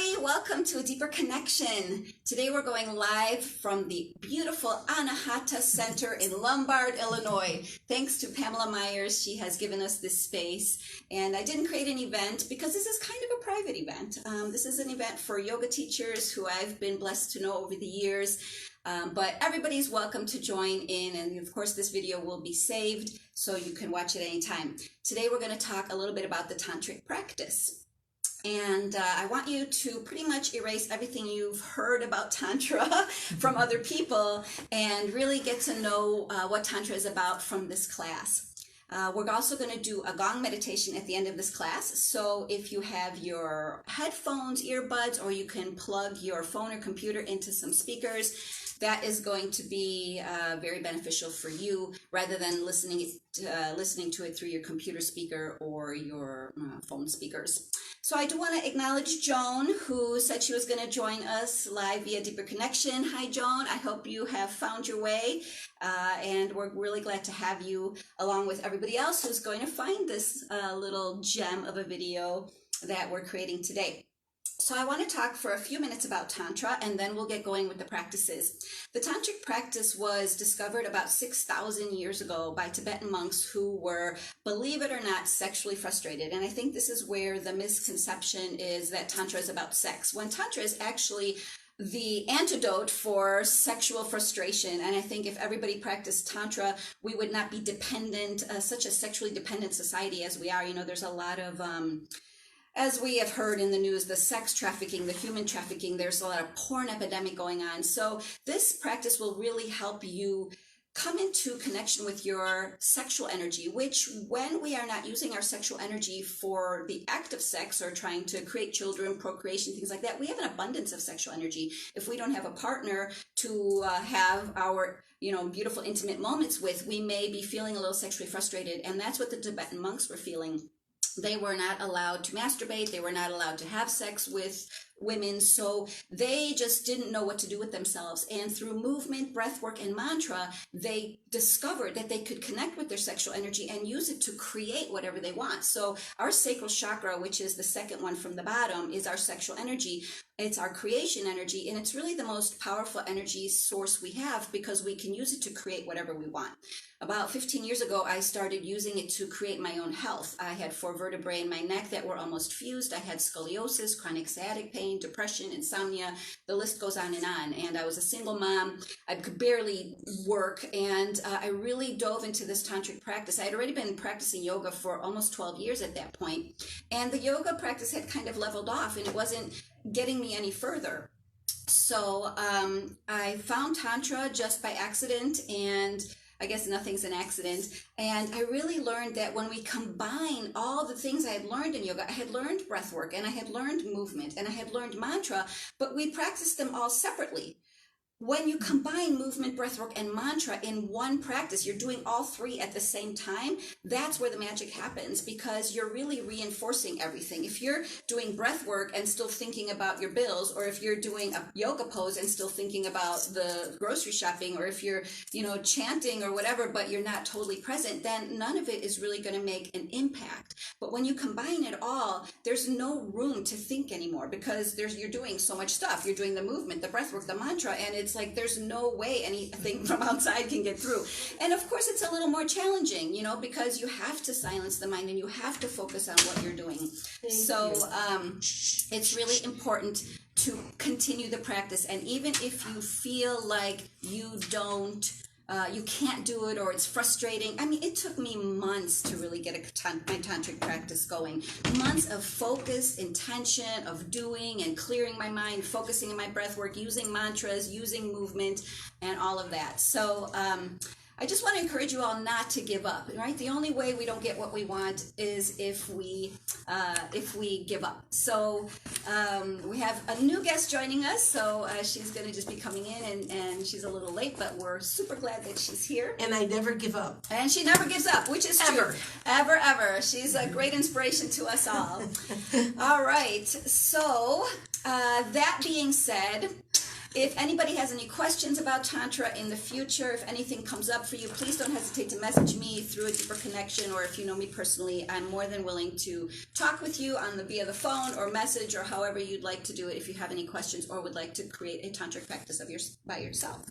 everybody, welcome to A Deeper Connection. Today we're going live from the beautiful Anahata Center in Lombard, Illinois. Thanks to Pamela Myers, she has given us this space. And I didn't create an event because this is kind of a private event. This is an event for yoga teachers who I've been blessed to know over the years. But everybody's welcome to join in, and of course this video will be saved so you can watch it anytime. Today we're going to talk a little bit about the Tantric Practice. And I want you to pretty much erase everything you've heard about Tantra from other people and really get to know what Tantra is about from this class. We're also going to do a gong meditation at the end of this class. So if you have your headphones, earbuds, or you can plug your phone or computer into some speakers, that is going to be very beneficial for you rather than listening to it through your computer speaker or your phone speakers. So I do want to acknowledge Joan, who said she was going to join us live via Deeper Connection. Hi, Joan. I hope you have found your way, and we're really glad to have you along with everybody else who's going to find this little gem of a video that we're creating today. So I want to talk for a few minutes about Tantra, and then we'll get going with the practices. The Tantric practice was discovered about 6,000 years ago by Tibetan monks who were, believe it or not, sexually frustrated. And I think this is where the misconception is that Tantra is about sex, when Tantra is actually the antidote for sexual frustration. And I think if everybody practiced Tantra, we would not be dependent, such a sexually dependent society as we are. You know, there's a lot of as we have heard in the news, the sex trafficking, the human trafficking, there's a lot of porn epidemic going on. So this practice will really help you come into connection with your sexual energy, which when we are not using our sexual energy for the act of sex or trying to create children, procreation, things like that, we have an abundance of sexual energy. If we don't have a partner to have our beautiful intimate moments with, we may be feeling a little sexually frustrated. And that's what the Tibetan monks were feeling. They were not allowed to masturbate. They were not allowed to have sex with women. So they just didn't know what to do with themselves. And through movement, breath work, and mantra, they discovered that they could connect with their sexual energy and use it to create whatever they want. So our sacral chakra, which is the second one from the bottom, is our sexual energy. It's our creation energy, and it's really the most powerful energy source we have because we can use it to create whatever we want. About 15 years ago, I started using it to create my own health. I had 4 vertebrae in my neck that were almost fused. I had scoliosis, chronic sciatic pain, depression, insomnia. The list goes on. And I was a single mom. I could barely work, and I really dove into this tantric practice. I had already been practicing yoga for almost 12 years at that point, and the yoga practice had kind of leveled off, and it wasn't getting me any further. So I found Tantra just by accident, and I guess nothing's an accident. And I really learned that when we combine all the things I had learned in yoga, I had learned breath work, and I had learned movement, and I had learned mantra, but we practiced them all separately. When you combine movement, breathwork, and mantra in one practice, you're doing all 3 at the same time. That's where the magic happens, because you're really reinforcing everything. If you're doing breathwork and still thinking about your bills, or if you're doing a yoga pose and still thinking about the grocery shopping, or if you're, chanting or whatever, but you're not totally present, then none of it is really going to make an impact. But when you combine it all, there's no room to think anymore, because you're doing so much stuff. You're doing the movement, the breathwork, the mantra, and it's like there's no way anything from outside can get through. And of course it's a little more challenging, because you have to silence the mind and you have to focus on what you're doing. It's really important to continue the practice. And even if you feel like you can't do it, or it's frustrating. I mean, it took me months to really get my tantric practice going. Months of focus, intention, of doing and clearing my mind, focusing on my breath work, using mantras, using movement, and all of that. So I just want to encourage you all not to give up, right? The only way we don't get what we want is if we give up. So we have a new guest joining us, so she's going to just be coming in, and she's a little late, but we're super glad that she's here. And I never give up. And she never gives up, which is ever. True. Ever. She's a great inspiration to us all. All right, so that being said, If anybody has any questions about Tantra in the future, if anything comes up for you, please don't hesitate to message me through a deeper connection, or if you know me personally, I'm more than willing to talk with you via the phone or message, or however you'd like to do it if you have any questions or would like to create a tantric practice by yourself.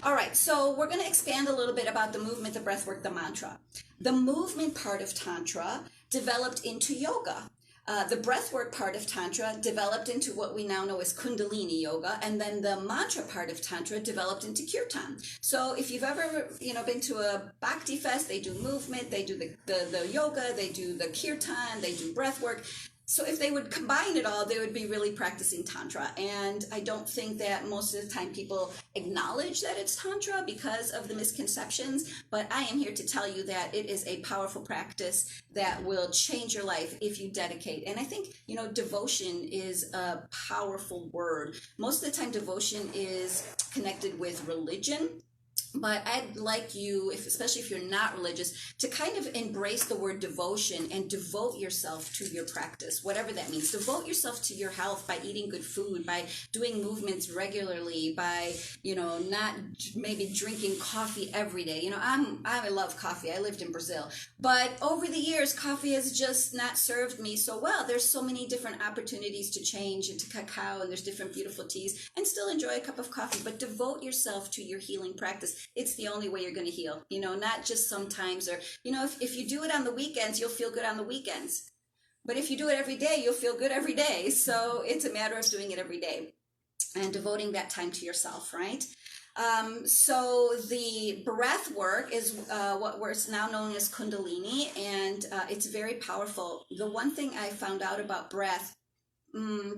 All right, so we're going to expand a little bit about the movement, the breath work, the mantra. The movement part of Tantra developed into yoga. The breathwork part of Tantra developed into what we now know as Kundalini yoga, and then the mantra part of Tantra developed into kirtan. So if you've ever been to a Bhakti fest, they do movement, they do the yoga, they do the kirtan, they do breathwork. So if they would combine it all, they would be really practicing Tantra. And I don't think that most of the time people acknowledge that it's Tantra because of the misconceptions, but I am here to tell you that it is a powerful practice that will change your life if you dedicate. And I think, devotion is a powerful word. Most of the time, devotion is connected with religion. But I'd like you, especially if you're not religious, to kind of embrace the word devotion and devote yourself to your practice, whatever that means. Devote yourself to your health by eating good food, by doing movements regularly, by, not maybe drinking coffee every day. I love coffee. I lived in Brazil. But over the years, coffee has just not served me so well. There's so many different opportunities to change into cacao, and there's different beautiful teas, and still enjoy a cup of coffee. But devote yourself to your healing practice. It's the only way you're going to heal, not just sometimes, or, if you do it on the weekends, you'll feel good on the weekends. But if you do it every day, you'll feel good every day. So it's a matter of doing it every day and devoting that time to yourself, right? So the breath work is what's now known as Kundalini, and it's very powerful. The one thing I found out about breath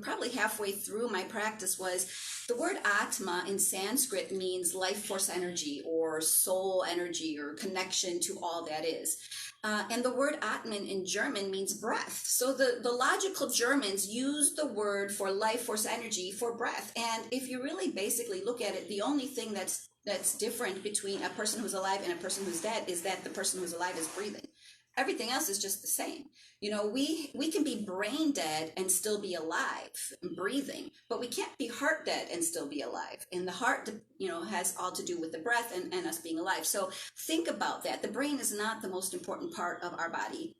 probably halfway through my practice was the word Atma in Sanskrit means life force energy or soul energy or connection to all that is. And the word Atman in German means breath. So the logical Germans use the word for life force energy for breath. And if you really basically look at it, the only thing that's different between a person who's alive and a person who's dead is that the person who's alive is breathing. Everything else is just the same. We can be brain dead and still be alive and breathing, but we can't be heart dead and still be alive. And the heart, has all to do with the breath and us being alive. So think about that. The brain is not the most important part of our body.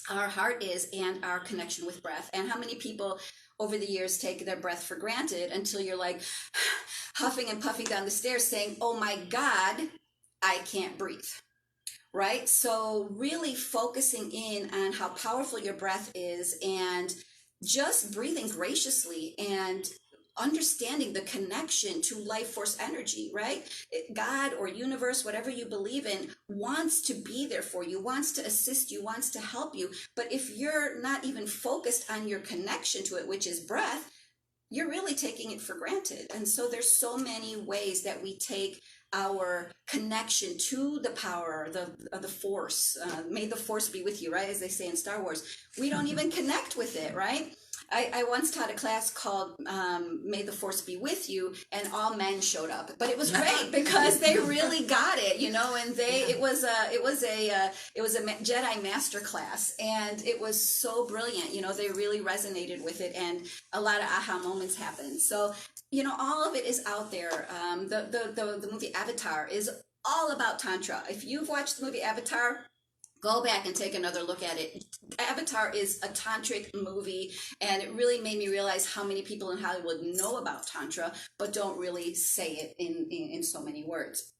Our heart is, and our connection with breath. And how many people over the years take their breath for granted until you're like huffing and puffing down the stairs saying, oh my God, I can't breathe. Right? So really focusing in on how powerful your breath is and just breathing graciously and understanding the connection to life force energy, right? God or universe, whatever you believe in, wants to be there for you, wants to assist you, wants to help you. But if you're not even focused on your connection to it, which is breath, you're really taking it for granted. And so there's so many ways that we take our connection to the power of the force. May the force be with you, right? As they say in Star Wars. We don't even connect with it, right? I once taught a class called May the Force Be With You, and all men showed up. But it was great because they really got it, and it was a Jedi master class, and it was so brilliant. They really resonated with it, and a lot of aha moments happened. So, all of it is out there. The movie Avatar is all about Tantra. If you've watched the movie Avatar, go back and take another look at it. Avatar is a tantric movie, and it really made me realize how many people in Hollywood know about Tantra, but don't really say it in so many words.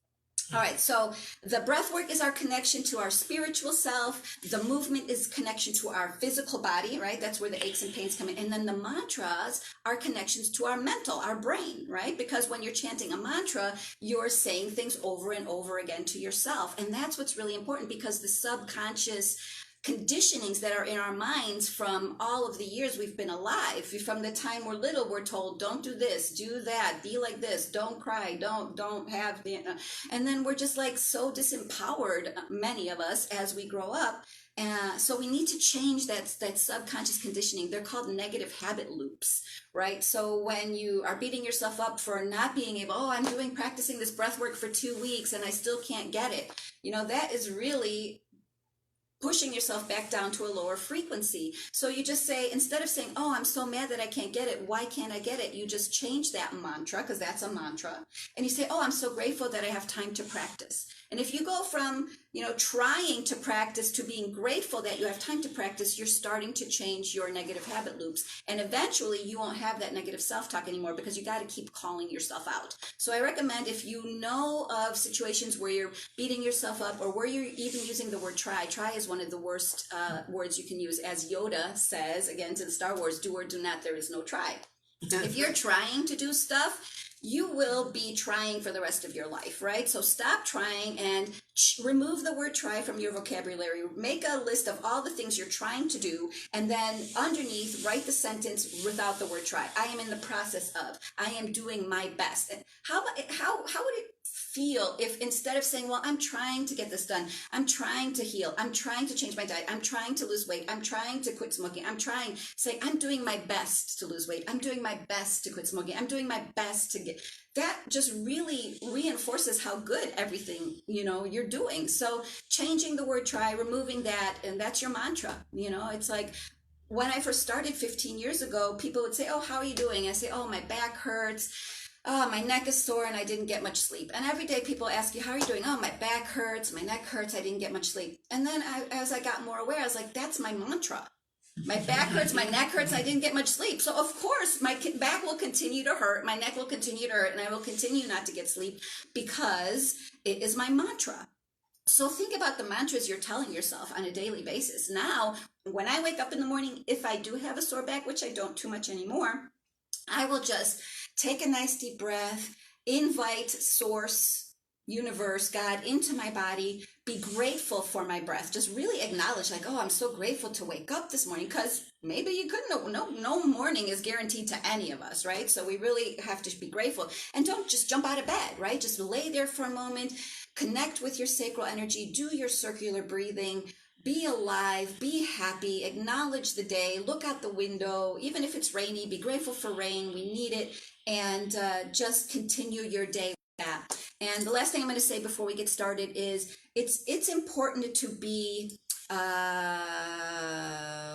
All right, so the breath work is our connection to our spiritual self. The movement is connection to our physical body, right? That's where the aches and pains come in. And then the mantras are connections to our mental, our brain, right? Because when you're chanting a mantra, you're saying things over and over again to yourself. And that's what's really important, because the subconscious conditionings that are in our minds from all of the years we've been alive, from the time we're little, we're told, don't do this, do that, be like this, don't cry, don't have the, and then we're just like so disempowered, many of us, as we grow up. So we need to change that subconscious conditioning. They're called negative habit loops, right? So when you are beating yourself up for not being able, I'm practicing this breath work for 2 weeks and I still can't get it, that is really pushing yourself back down to a lower frequency. So you just say, instead of saying, oh, I'm so mad that I can't get it, why can't I get it? You just change that mantra, because that's a mantra. And you say, oh, I'm so grateful that I have time to practice. And if you go from, trying to practice to being grateful that you have time to practice, you're starting to change your negative habit loops. And eventually you won't have that negative self-talk anymore, because you got to keep calling yourself out. So I recommend, if you know of situations where you're beating yourself up, or where you're even using the word try is one of the worst words you can use. As Yoda says, again, to the Star Wars, do or do not, there is no try. If you're trying to do stuff, you will be trying for the rest of your life, right? So stop trying and remove the word try from your vocabulary. Make a list of all the things you're trying to do, and then underneath, write the sentence without the word try. I am in the process of, I am doing my best. And how would it feel if, instead of saying, well, I'm trying to get this done, I'm trying to heal, I'm trying to change my diet, I'm trying to lose weight, I'm trying to quit smoking, say, I'm doing my best to lose weight, I'm doing my best to quit smoking, I'm doing my best to get, that just really reinforces how good everything, you're doing. So changing the word try, removing that, and that's your mantra. It's like, when I first started 15 years ago, people would say, oh, how are you doing? I say, oh, my back hurts. Oh, my neck is sore and I didn't get much sleep. And every day people ask you, how are you doing? Oh, my back hurts, my neck hurts, I didn't get much sleep. And then as I got more aware, I was like, that's my mantra. My back hurts, my neck hurts, I didn't get much sleep. So of course my back will continue to hurt, my neck will continue to hurt, and I will continue not to get sleep, because it is my mantra. So think about the mantras you're telling yourself on a daily basis. Now, when I wake up in the morning, if I do have a sore back, which I don't too much anymore, I will just take a nice deep breath, invite source, universe, God into my body, be grateful for my breath. Just really acknowledge, like, oh, I'm so grateful to wake up this morning, because maybe you couldn't, no morning is guaranteed to any of us, right? So we really have to be grateful, and don't just jump out of bed, right? Just lay there for a moment, connect with your sacral energy, do your circular breathing, be alive, be happy, acknowledge the day, look out the window, even if it's rainy, be grateful for rain, we need it, and just continue your day with that. And the last thing I'm going to say before we get started is, it's important to be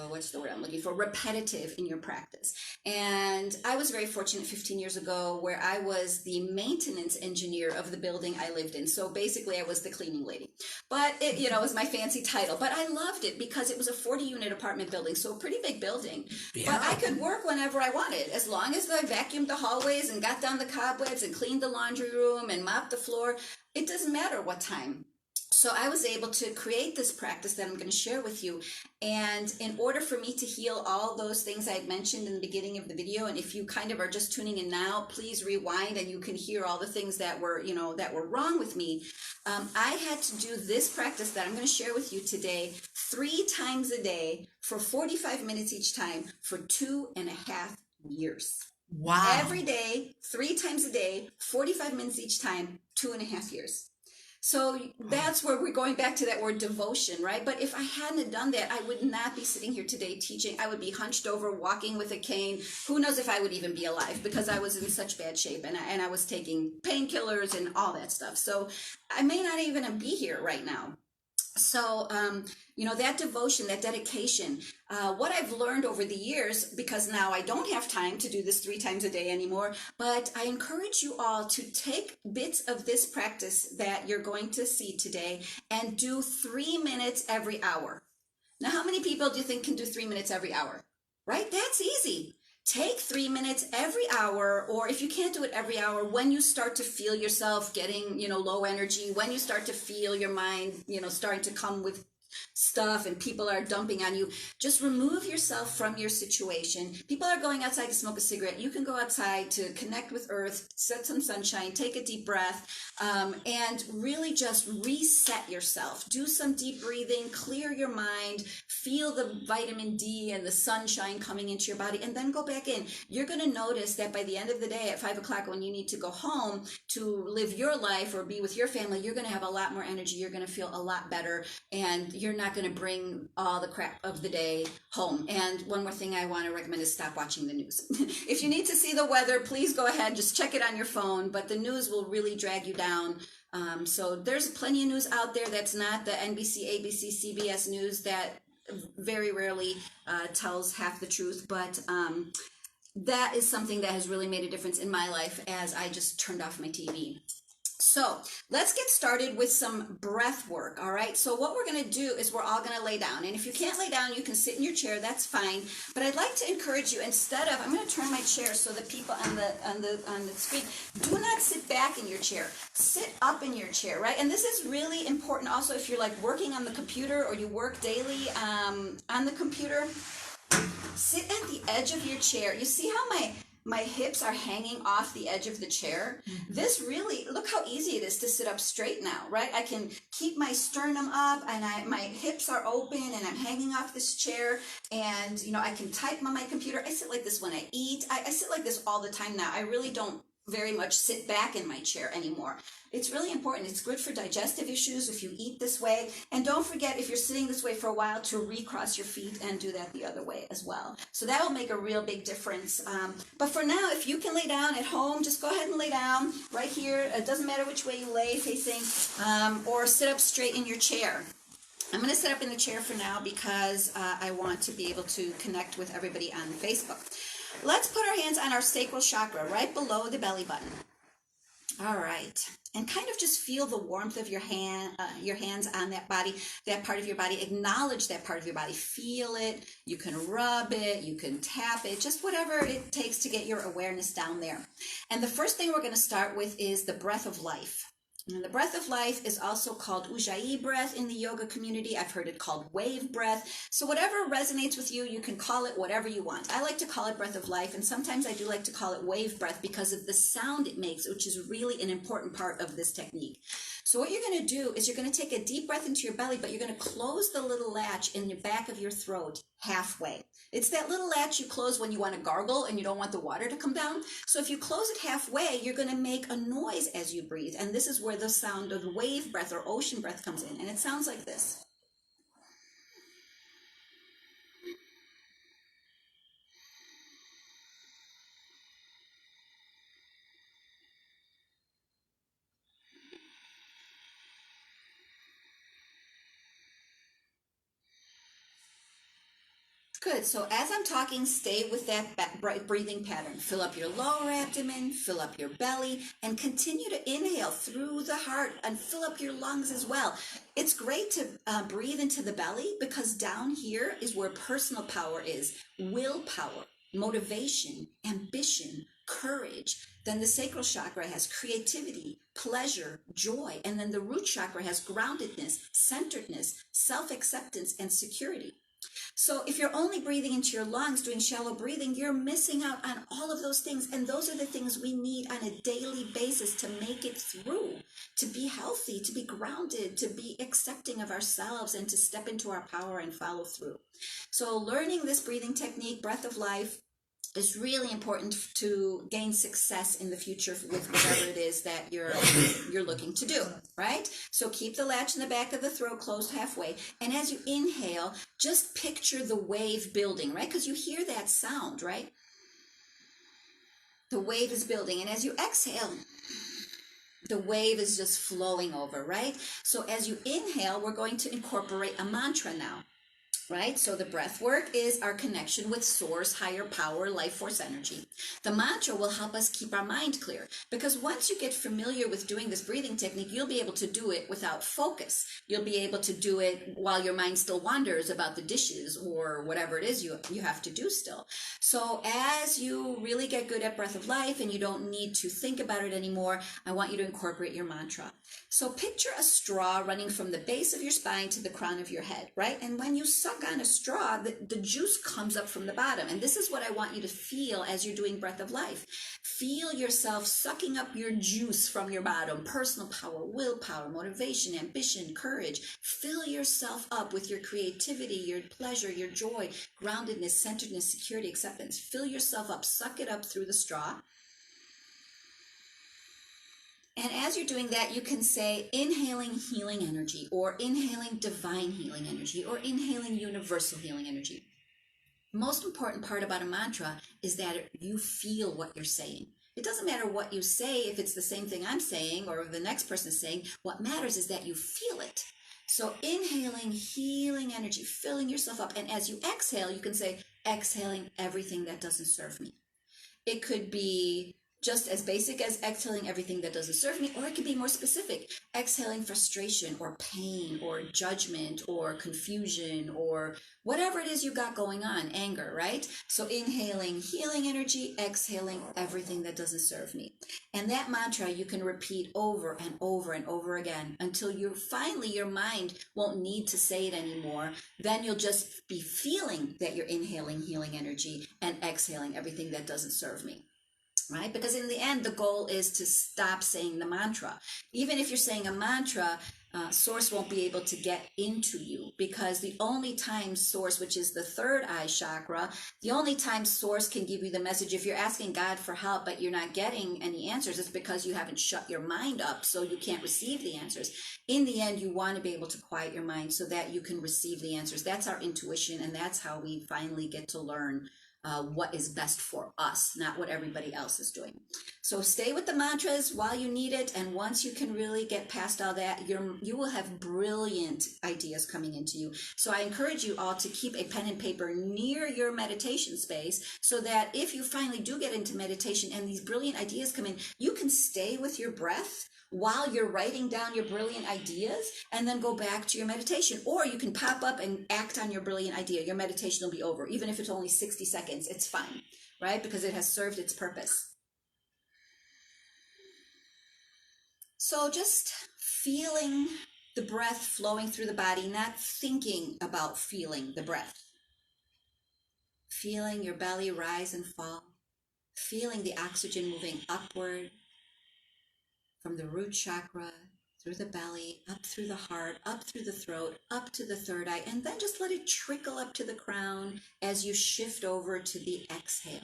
what's the word I'm looking for? Repetitive in your practice. And I was very fortunate 15 years ago, where I was the maintenance engineer of the building I lived in. So basically I was the cleaning lady, but it, was my fancy title, but I loved it because it was a 40-unit apartment building. So a pretty big building, but I could work whenever I wanted, as long as I vacuumed the hallways and got down the cobwebs and cleaned the laundry room and mopped the floor. It doesn't matter what time. So I was able to create this practice that I'm going to share with you. And in order for me to heal all those things I mentioned in the beginning of the video, and if you kind of are just tuning in now, please rewind and you can hear all the things that were, that were wrong with me. I had to do this practice that I'm going to share with you today 3 times a day for 45 minutes each time for 2.5 years. Wow. Every day, 3 times a day, 45 minutes each time, 2.5 years. So that's where we're going back to that word devotion, right? But if I hadn't done that, I would not be sitting here today teaching. I would be hunched over, walking with a cane. Who knows if I would even be alive, because I was in such bad shape, and I was taking painkillers and all that stuff. So I may not even be here right now. So, that devotion, that dedication, what I've learned over the years, because now I don't have time to do this 3 times a day anymore, but I encourage you all to take bits of this practice that you're going to see today and do 3 minutes every hour. Now, how many people do you think can do 3 minutes every hour? Right? That's easy. Take 3 minutes every hour, or if you can't do it every hour, when you start to feel yourself getting, low energy, when you start to feel your mind, starting to come with stuff and people are dumping on you, just remove yourself from your situation. People are going outside to smoke a cigarette. You can go outside to connect with earth, set some sunshine, take a deep breath, and really just reset yourself. Do some deep breathing, clear your mind, feel the vitamin D and the sunshine coming into your body, and then go back in. You're going to notice that by the end of the day at 5 o'clock, when you need to go home to live your life or be with your family, you're going to have a lot more energy. You're going to feel a lot better, and you're not going to bring all the crap of the day home. And one more thing I want to recommend is stop watching the news. If you need to see the weather, please go ahead, just check it on your phone, but the news will really drag you down. So there's plenty of news out there that's not the NBC, ABC, CBS news that very rarely tells half the truth, but that is something that has really made a difference in my life as I just turned off my TV. So let's get started with some breath work, all right? So what we're going to do is we're all going to lay down. And if you can't lay down, you can sit in your chair, that's fine. But I'd like to encourage you, instead of, I'm going to turn my chair so the people on the screen, do not sit back in your chair. Sit up in your chair, right? And this is really important also if you're like working on the computer or you work daily on the computer. Sit at the edge of your chair. You see how my hips are hanging off the edge of the chair? Mm-hmm. This really, look how easy it is to sit up straight now, right? I can keep my sternum up and my hips are open and I'm hanging off this chair, and I can type on my computer. I sit like this when I eat. I sit like this all the time now. I really don't very much sit back in my chair anymore. It's really important. It's good for digestive issues if you eat this way. And don't forget, if you're sitting this way for a while, to recross your feet and do that the other way as well. So that will make a real big difference. But for now, if you can lay down at home, just go ahead and lay down right here. It doesn't matter which way you lay facing, or sit up straight in your chair. I'm going to sit up in the chair for now because I want to be able to connect with everybody on Facebook. Let's put our hands on our sacral chakra right below the belly button. All right. And kind of just feel the warmth of your hands on that body, that part of your body. Acknowledge that part of your body. Feel it. You can rub it. You can tap it. Just whatever it takes to get your awareness down there. And the first thing we're going to start with is the breath of life. And the breath of life is also called Ujjayi breath in the yoga community. I've heard it called wave breath. So whatever resonates with you, you can call it whatever you want. I like to call it breath of life, and sometimes I do like to call it wave breath because of the sound it makes, which is really an important part of this technique. So what you're going to do is you're going to take a deep breath into your belly, but you're going to close the little latch in the back of your throat halfway. It's that little latch you close when you want to gargle and you don't want the water to come down. So if you close it halfway, you're going to make a noise as you breathe. And this is where the sound of wave breath or ocean breath comes in. And it sounds like this. Good. So as I'm talking, stay with that breathing pattern. Fill up your lower abdomen, fill up your belly, and continue to inhale through the heart and fill up your lungs as well. It's great to breathe into the belly because down here is where personal power is, willpower, motivation, ambition, courage. Then the sacral chakra has creativity, pleasure, joy, and then the root chakra has groundedness, centeredness, self-acceptance, and security. So if you're only breathing into your lungs, doing shallow breathing, you're missing out on all of those things. And those are the things we need on a daily basis to make it through, to be healthy, to be grounded, to be accepting of ourselves, and to step into our power and follow through. So learning this breathing technique, breath of life, is really important to gain success in the future with whatever it is that you're looking to do, right? So keep the latch in the back of the throat closed halfway. And as you inhale, just picture the wave building, right? Because you hear that sound, right? The wave is building. And as you exhale, the wave is just flowing over, right? So as you inhale, we're going to incorporate a mantra now. Right? So the breath work is our connection with source, higher power, life force energy. The mantra will help us keep our mind clear, because once you get familiar with doing this breathing technique, you'll be able to do it without focus. You'll be able to do it while your mind still wanders about the dishes or whatever it is you have to do still. So as you really get good at breath of life and you don't need to think about it anymore, I want you to incorporate your mantra. So picture a straw running from the base of your spine to the crown of your head, right? And when you suck on a straw, the juice comes up from the bottom. And this is what I want you to feel as you're doing breath of life. Feel yourself sucking up your juice from your bottom. Personal power, willpower, motivation, ambition, courage. Fill yourself up with your creativity, your pleasure, your joy, groundedness, centeredness, security, acceptance. Fill yourself up. Suck it up through the straw. And as you're doing that, you can say inhaling healing energy, or inhaling divine healing energy, or inhaling universal healing energy. Most important part about a mantra is that you feel what you're saying. It doesn't matter what you say, if it's the same thing I'm saying or the next person is saying. What matters is that you feel it. So inhaling, healing energy, filling yourself up. And as you exhale, you can say, exhaling everything that doesn't serve me. It could be just as basic as exhaling everything that doesn't serve me, or it could be more specific, exhaling frustration or pain or judgment or confusion or whatever it is you got going on, anger, right? So inhaling healing energy, exhaling everything that doesn't serve me. And that mantra you can repeat over and over and over again until you finally, your mind won't need to say it anymore. Then you'll just be feeling that you're inhaling healing energy and exhaling everything that doesn't serve me. Right? Because in the end, the goal is to stop saying the mantra. Even if you're saying a mantra, Source won't be able to get into you, because the only time Source, which is the third eye chakra, the only time Source can give you the message, if you're asking God for help but you're not getting any answers, it's because you haven't shut your mind up, so you can't receive the answers. In the end, you want to be able to quiet your mind so that you can receive the answers. That's our intuition, and that's how we finally get to learn what is best for us, not what everybody else is doing. So stay with the mantras while you need it, and once you can really get past all that, you will have brilliant ideas coming into you. So I encourage you all to keep a pen and paper near your meditation space, so that if you finally do get into meditation and these brilliant ideas come in, you can stay with your breath while you're writing down your brilliant ideas, and then go back to your meditation. Or you can pop up and act on your brilliant idea. Your meditation will be over. Even if it's only 60 seconds, it's fine, right? Because it has served its purpose. So just feeling the breath flowing through the body, not thinking about feeling the breath. Feeling your belly rise and fall. Feeling the oxygen moving upward from the root chakra, through the belly, up through the heart, up through the throat, up to the third eye, and then just let it trickle up to the crown as you shift over to the exhale.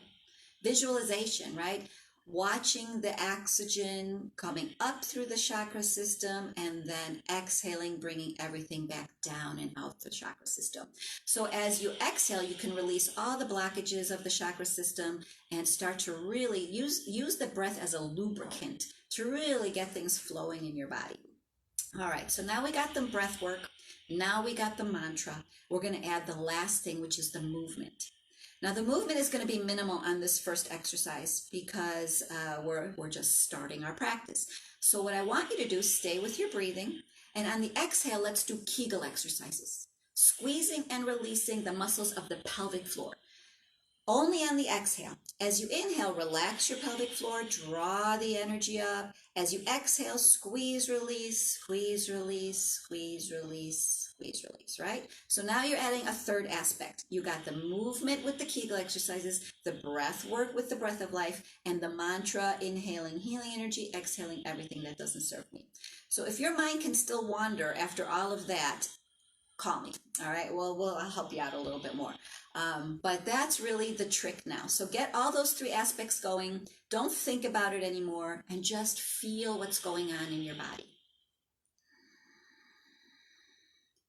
Visualization, right? Watching the oxygen coming up through the chakra system, and then exhaling, bringing everything back down and out the chakra system. So as you exhale, you can release all the blockages of the chakra system and start to really use the breath as a lubricant to really get things flowing in your body. All right, so now we got the breath work. Now we got the mantra. We're going to add the last thing, which is the movement. Now the movement is going to be minimal on this first exercise because we're just starting our practice. So what I want you to do is stay with your breathing, and on the exhale, let's do Kegel exercises. Squeezing and releasing the muscles of the pelvic floor. Only on the exhale. As you inhale, relax your pelvic floor, draw the energy up. As you exhale, squeeze, release, squeeze, release, squeeze, release, squeeze, release, right? So now you're adding a third aspect. You got the movement with the Kegel exercises, the breath work with the breath of life, and the mantra, inhaling healing energy, exhaling everything that doesn't serve me. So if your mind can still wander after all of that, call me. All right. Well, I'll help you out a little bit more. But that's really the trick now. So get all those three aspects going. Don't think about it anymore, and just feel what's going on in your body.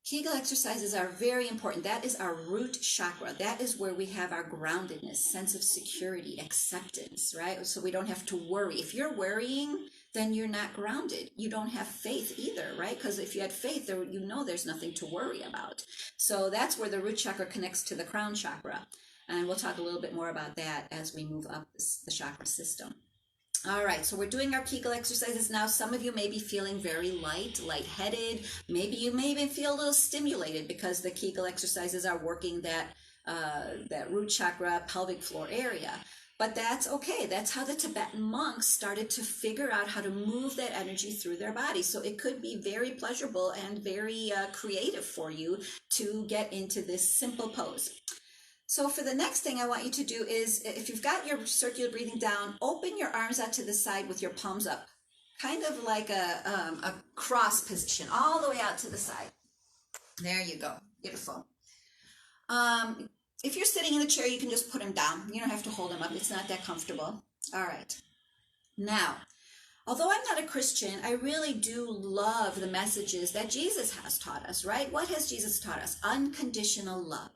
Kegel exercises are very important. That is our root chakra. That is where we have our groundedness, sense of security, acceptance, right? So we don't have to worry. If you're worrying, then you're not grounded. You don't have faith either, right? Because if you had faith, you know there's nothing to worry about. So that's where the root chakra connects to the crown chakra. And we'll talk a little bit more about that as we move up the chakra system. All right, so we're doing our Kegel exercises now. Some of you may be feeling very lightheaded. Maybe you may even feel a little stimulated because the Kegel exercises are working that root chakra, pelvic floor area. But that's okay. That's how the Tibetan monks started to figure out how to move that energy through their body. So it could be very pleasurable and very creative for you to get into this simple pose. So for the next thing I want you to do is, if you've got your circular breathing down, open your arms out to the side with your palms up, kind of like a cross position, all the way out to the side. There you go. Beautiful. If you're sitting in the chair, you can just put them down. You don't have to hold them up. It's not that comfortable. All right. Now, although I'm not a Christian, I really do love the messages that Jesus has taught us, right? What has Jesus taught us? Unconditional love.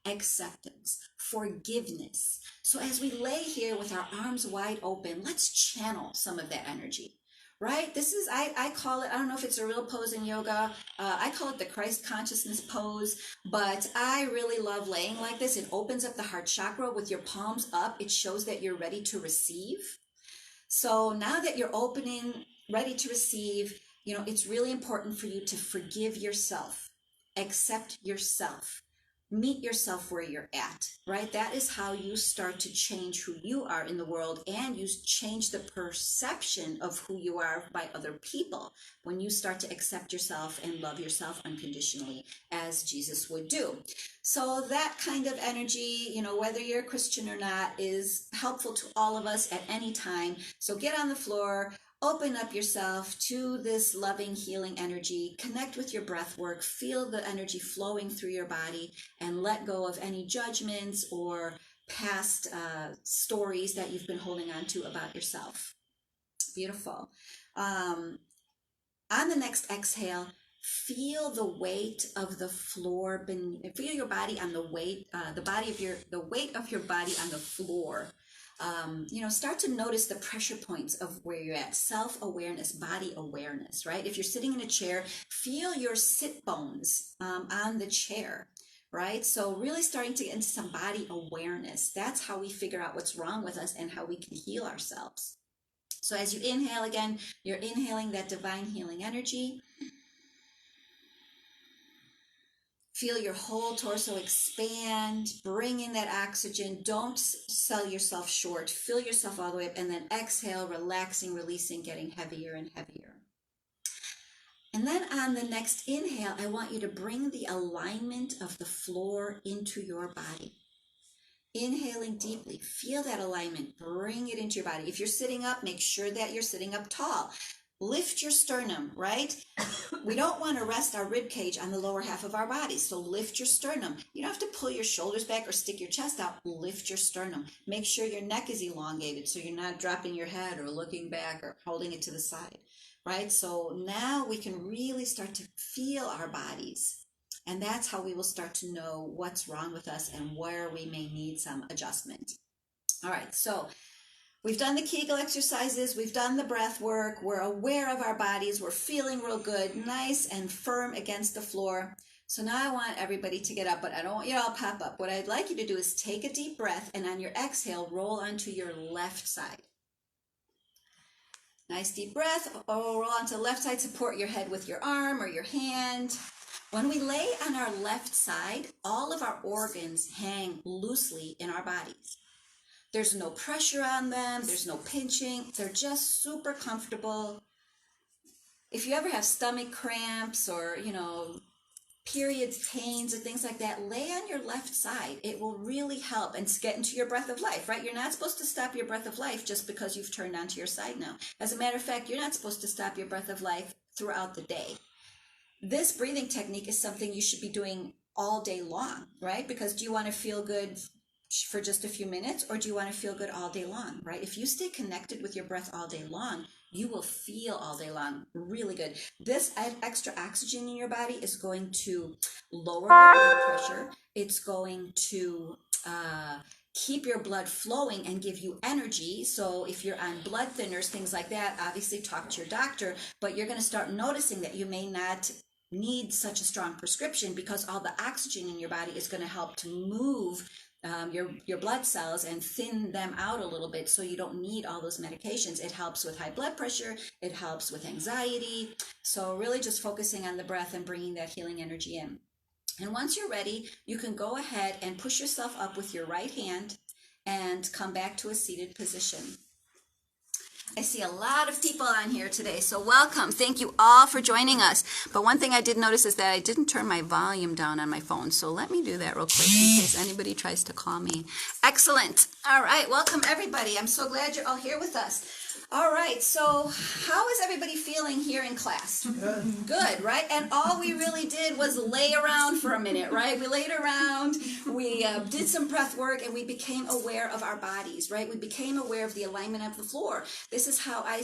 acceptance, forgiveness. So as we lay here with our arms wide open, let's channel some of that energy. Right? This is, I call it, I don't know if it's a real pose in yoga. I call it the Christ consciousness pose, but I really love laying like this. It opens up the heart chakra with your palms up. It shows that you're ready to receive. So now that you're opening, ready to receive, it's really important for you to forgive yourself, accept yourself. Meet yourself where you're at, right? That is how you start to change who you are in the world, and you change the perception of who you are by other people when you start to accept yourself and love yourself unconditionally, as Jesus would do. So that kind of energy, whether you're a Christian or not, is helpful to all of us at any time. So get on the floor, open up yourself to this loving, healing energy. Connect with your breath work. Feel the energy flowing through your body, and let go of any judgments or past stories that you've been holding on to about yourself. Beautiful. On the next exhale, feel the weight of the floor. Feel your body on the weight, the weight of your body on the floor. Start to notice the pressure points of where you're at. Self-awareness, body awareness, right? If you're sitting in a chair, feel your sit bones on the chair, right? So really starting to get into some body awareness. That's how we figure out what's wrong with us and how we can heal ourselves. So as you inhale again, you're inhaling that divine healing energy. Feel your whole torso expand, bring in that oxygen. Don't sell yourself short. Fill yourself all the way up, and then exhale, relaxing, releasing, getting heavier and heavier. And then on the next inhale, I want you to bring the alignment of the floor into your body. Inhaling deeply, feel that alignment, bring it into your body. If you're sitting up, make sure that you're sitting up tall. Lift your sternum, right? We don't want to rest our rib cage on the lower half of our body. So lift your sternum. You don't have to pull your shoulders back or stick your chest out. Lift your sternum. Make sure your neck is elongated so you're not dropping your head or looking back or holding it to the side, right? So now we can really start to feel our bodies. And that's how we will start to know what's wrong with us and where we may need some adjustment. All right, so we've done the Kegel exercises, we've done the breath work, we're aware of our bodies, we're feeling real good, nice and firm against the floor. So now I want everybody to get up, but I don't want you to all pop up. What I'd like you to do is take a deep breath, and on your exhale, roll onto your left side. Nice deep breath, roll onto the left side, support your head with your arm or your hand. When we lay on our left side, all of our organs hang loosely in our bodies. There's no pressure on them. There's no pinching. They're just super comfortable. If you ever have stomach cramps or, period pains and things like that, lay on your left side. It will really help and get into your breath of life, right? You're not supposed to stop your breath of life just because you've turned onto your side now. As a matter of fact, you're not supposed to stop your breath of life throughout the day. This breathing technique is something you should be doing all day long, right? Because do you want to feel good for just a few minutes, or do you want to feel good all day long, right? If you stay connected with your breath all day long, you will feel all day long really good. This extra oxygen in your body is going to lower your blood pressure. It's going to keep your blood flowing and give you energy. So if you're on blood thinners, things like that, obviously talk to your doctor, but you're going to start noticing that you may not need such a strong prescription, because all the oxygen in your body is going to help to move your blood cells and thin them out a little bit, so you don't need all those medications. It helps with high blood pressure. It helps with anxiety. So really just focusing on the breath and bringing that healing energy in. And once you're ready, you can go ahead and push yourself up with your right hand and come back to a seated position. I see a lot of people on here today, so welcome. Thank you all for joining us. But one thing I did notice is that I didn't turn my volume down on my phone, so let me do that real quick in case anybody tries to call me. Excellent. All right, welcome everybody. I'm so glad you're all here with us. All right, so how is everybody feeling here in class? Good. Good, right? And all we really did was lay around for a minute, right? We laid around, we did some breath work, and we became aware of our bodies, right? We became aware of the alignment of the floor. This is how I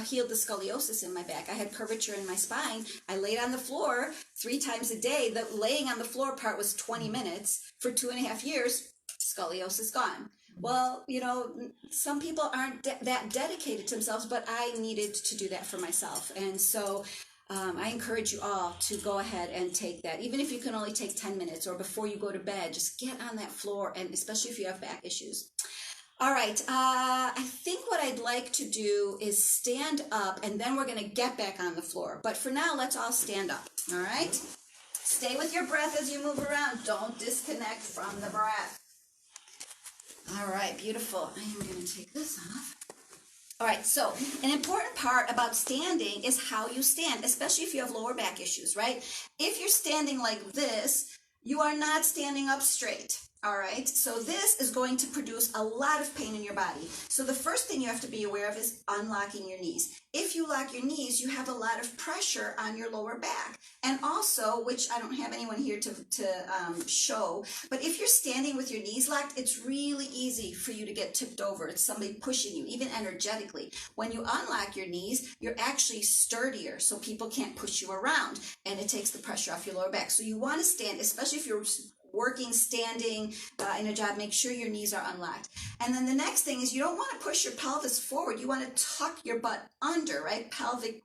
healed the scoliosis in my back. I had curvature in my spine. I laid on the floor 3 times a day. The laying on the floor part was 20 minutes. For 2.5 years, scoliosis gone. Well, you know, some people aren't that dedicated to themselves, but I needed to do that for myself. And so I encourage you all to go ahead and take that. Even if you can only take 10 minutes or before you go to bed, just get on that floor, and especially if you have back issues. All right, I think what I'd like to do is stand up, and then we're going to get back on the floor. But for now, let's all stand up, all right? Stay with your breath as you move around. Don't disconnect from the breath. All right, beautiful. I am going to take this off. All right, so an important part about standing is how you stand, especially if you have lower back issues, right? If you're standing like this, you are not standing up straight. All right, so this is going to produce a lot of pain in your body. So the first thing you have to be aware of is unlocking your knees. If you lock your knees, you have a lot of pressure on your lower back. And also, which I don't have anyone here to show, but if you're standing with your knees locked, it's really easy for you to get tipped over. It's somebody pushing you, even energetically. When you unlock your knees, you're actually sturdier, so people can't push you around, and it takes the pressure off your lower back. So you want to stand, especially if you're working, standing in a job, make sure your knees are unlocked. And then the next thing is you don't want to push your pelvis forward. You want to tuck your butt under, right? Pelvic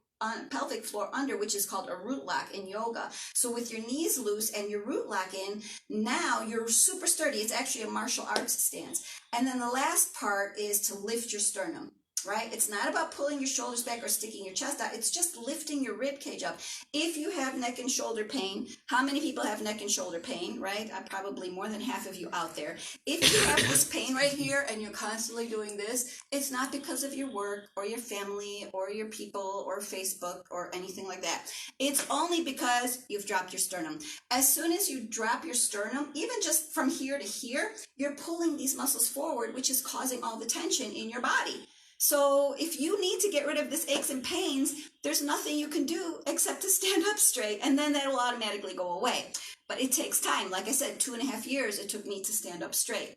floor under, which is called a root lock in yoga. So with your knees loose and your root lock in, now you're super sturdy. It's actually a martial arts stance. And then the last part is to lift your sternum. Right? It's not about pulling your shoulders back or sticking your chest out. It's just lifting your rib cage up. If you have neck and shoulder pain, how many people have neck and shoulder pain, right? Probably more than half of you out there. If you have this pain right here and you're constantly doing this, it's not because of your work or your family or your people or Facebook or anything like that. It's only because you've dropped your sternum. As soon as you drop your sternum, even just from here to here, you're pulling these muscles forward, which is causing all the tension in your body. So if you need to get rid of this aches and pains, there's nothing you can do except to stand up straight, and then that will automatically go away. But it takes time. Like I said, 2.5 years it took me to stand up straight.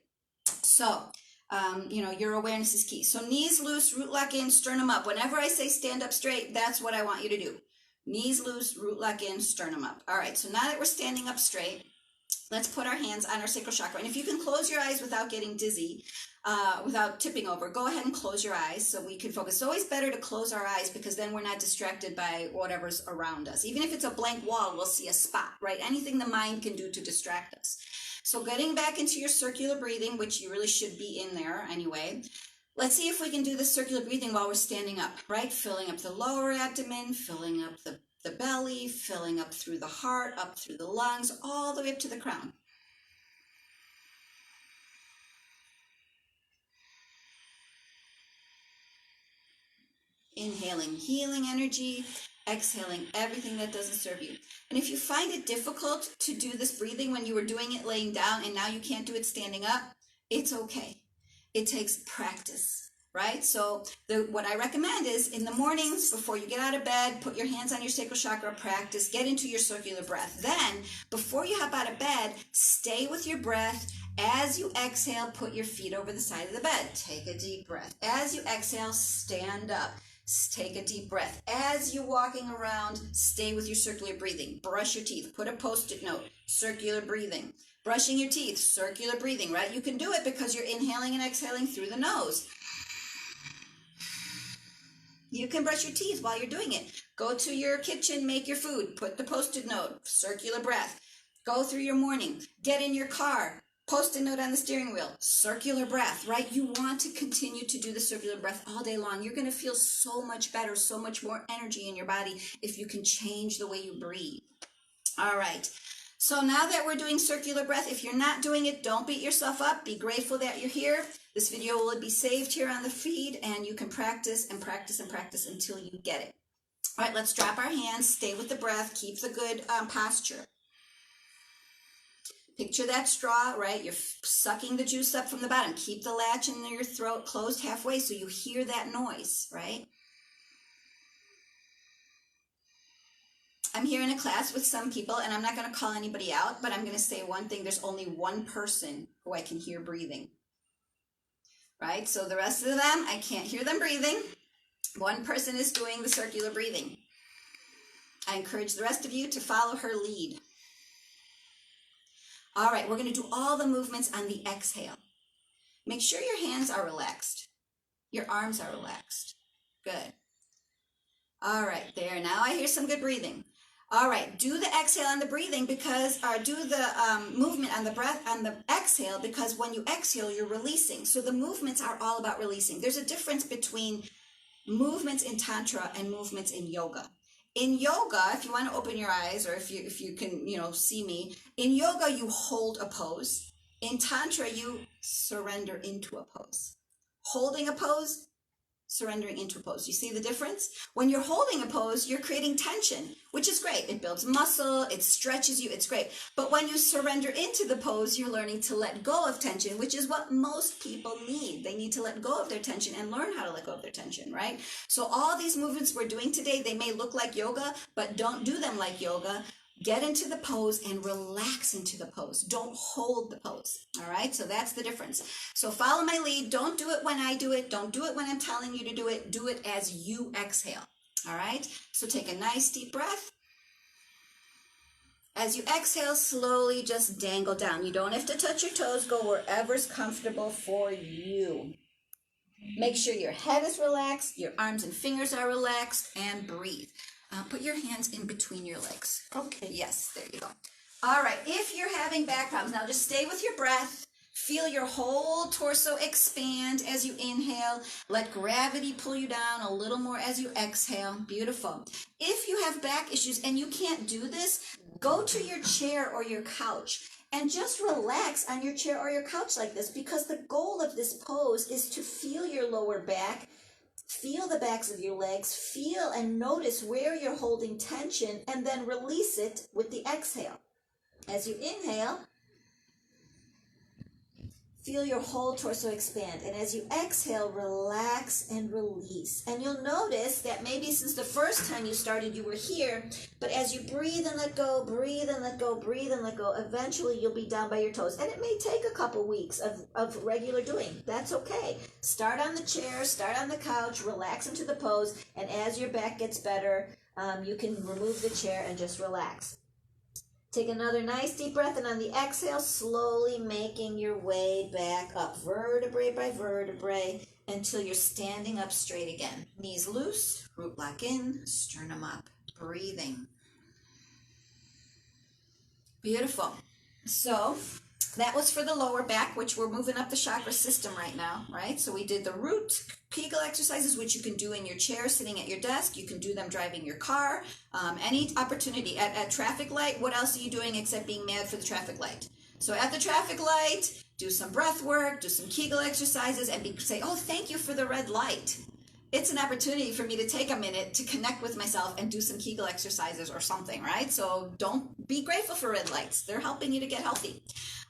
So, your awareness is key. So knees loose, root lock in, sternum up. Whenever I say stand up straight, that's what I want you to do. Knees loose, root lock in, sternum up. All right, so now that we're standing up straight, let's put our hands on our sacral chakra. And if you can close your eyes without getting dizzy, without tipping over, go ahead and close your eyes so we can focus. It's always better to close our eyes because then we're not distracted by whatever's around us. Even if it's a blank wall, we'll see a spot, right? Anything the mind can do to distract us. So getting back into your circular breathing, which you really should be in there anyway. Let's see if we can do this circular breathing while we're standing up, right? Filling up the lower abdomen, filling up the belly, filling up through the heart, up through the lungs, all the way up to the crown. Inhaling healing energy, exhaling everything that doesn't serve you. And if you find it difficult to do this breathing when you were doing it laying down and now you can't do it standing up, it's okay. It takes practice, right? So what I recommend is in the mornings before you get out of bed, put your hands on your sacral chakra, practice, get into your circular breath. Then before you hop out of bed, stay with your breath. As you exhale, put your feet over the side of the bed. Take a deep breath. As you exhale, stand up. Take a deep breath. As you're walking around, stay with your circular breathing. Brush your teeth. Put a post-it note. Circular breathing. Brushing your teeth. Circular breathing, right? You can do it because you're inhaling and exhaling through the nose. You can brush your teeth while you're doing it. Go to your kitchen, make your food. Put the post-it note. Circular breath. Go through your morning. Get in your car. Post-it note on the steering wheel, circular breath, right? You want to continue to do the circular breath all day long. You're going to feel so much better, so much more energy in your body if you can change the way you breathe. All right. So now that we're doing circular breath, if you're not doing it, don't beat yourself up. Be grateful that you're here. This video will be saved here on the feed, and you can practice and practice and practice until you get it. All right, let's drop our hands, stay with the breath, keep the good posture. Picture that straw, right? You're sucking the juice up from the bottom. Keep the latch in your throat closed halfway so you hear that noise, right? I'm here in a class with some people, and I'm not going to call anybody out, but I'm going to say one thing. There's only one person who I can hear breathing, right? So the rest of them, I can't hear them breathing. One person is doing the circular breathing. I encourage the rest of you to follow her lead. All right, we're going to do all the movements on the exhale. Make sure your hands are relaxed. Your arms are relaxed. Good. All right, there. Now I hear some good breathing. All right, do the exhale on the breathing because, or do the movement on the breath on the exhale, because when you exhale, you're releasing. So the movements are all about releasing. There's a difference between movements in Tantra and movements in yoga. In yoga, if you want to open your eyes, or if you can, see me, in yoga, you hold a pose. In Tantra, you surrender into a pose. Holding a pose, surrendering into a pose. You see the difference? When you're holding a pose, you're creating tension, which is great. It builds muscle, it stretches you, it's great. But when you surrender into the pose, you're learning to let go of tension, which is what most people need. They need to let go of their tension and learn how to let go of their tension, right? So all these movements we're doing today, they may look like yoga, but don't do them like yoga. Get into the pose and relax into the pose. Don't hold the pose. All right, so that's the difference. So follow my lead. Don't do it when I do it. Don't do it when I'm telling you to do it. Do it as you exhale. All right, so take a nice deep breath. As you exhale, slowly just dangle down. You don't have to touch your toes. Go wherever's comfortable for you. Make sure your head is relaxed, your arms and fingers are relaxed, and breathe. Put your hands in between your legs. Okay, yes, there you go. All right, if you're having back problems, now just stay with your breath. Feel your whole torso expand as you inhale. Let gravity pull you down a little more as you exhale. Beautiful. If you have back issues and you can't do this, go to your chair or your couch and just relax on your chair or your couch like this, because the goal of this pose is to feel your lower back. Feel the backs of your legs, feel and notice where you're holding tension, and then release it with the exhale. As you inhale, feel your whole torso expand. And as you exhale, relax and release. And you'll notice that maybe since the first time you started, you were here, but as you breathe and let go, breathe and let go, breathe and let go, eventually you'll be down by your toes. And it may take a couple weeks of regular doing. That's okay. Start on the chair, start on the couch, relax into the pose, and as your back gets better, you can remove the chair and just relax. Take another nice deep breath, and on the exhale, slowly making your way back up, vertebrae by vertebrae, until you're standing up straight again. Knees loose, root block in, sternum up, breathing. Beautiful. So that was for the lower back, which we're moving up the chakra system right now, right? So we did the root Kegel exercises, which you can do in your chair, sitting at your desk. You can do them driving your car, any opportunity. At traffic light, what else are you doing except being mad for the traffic light? So at the traffic light, do some breath work, do some Kegel exercises, and say, oh, thank you for the red light. It's an opportunity for me to take a minute to connect with myself and do some Kegel exercises or something, right? So don't be grateful for red lights. They're helping you to get healthy.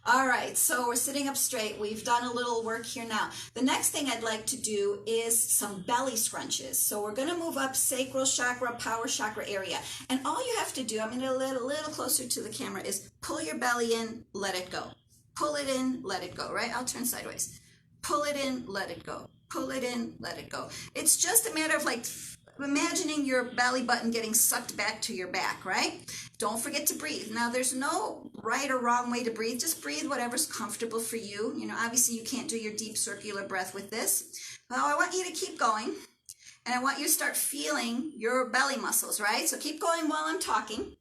All right, so we're sitting up straight. We've done a little work here now. The next thing I'd like to do is some belly scrunches. So we're going to move up sacral chakra, power chakra area. And all you have to do, I'm going to get a little closer to the camera, is pull your belly in, let it go. Pull it in, let it go, right? I'll turn sideways. Pull it in, let it go. Pull it in, let it go. It's just a matter of like imagining your belly button getting sucked back to your back, right? Don't forget to breathe. Now, there's no right or wrong way to breathe. Just breathe whatever's comfortable for you. You know, obviously you can't do your deep circular breath with this. Well, I want you to keep going, and I want you to start feeling your belly muscles, right? So keep going while I'm talking.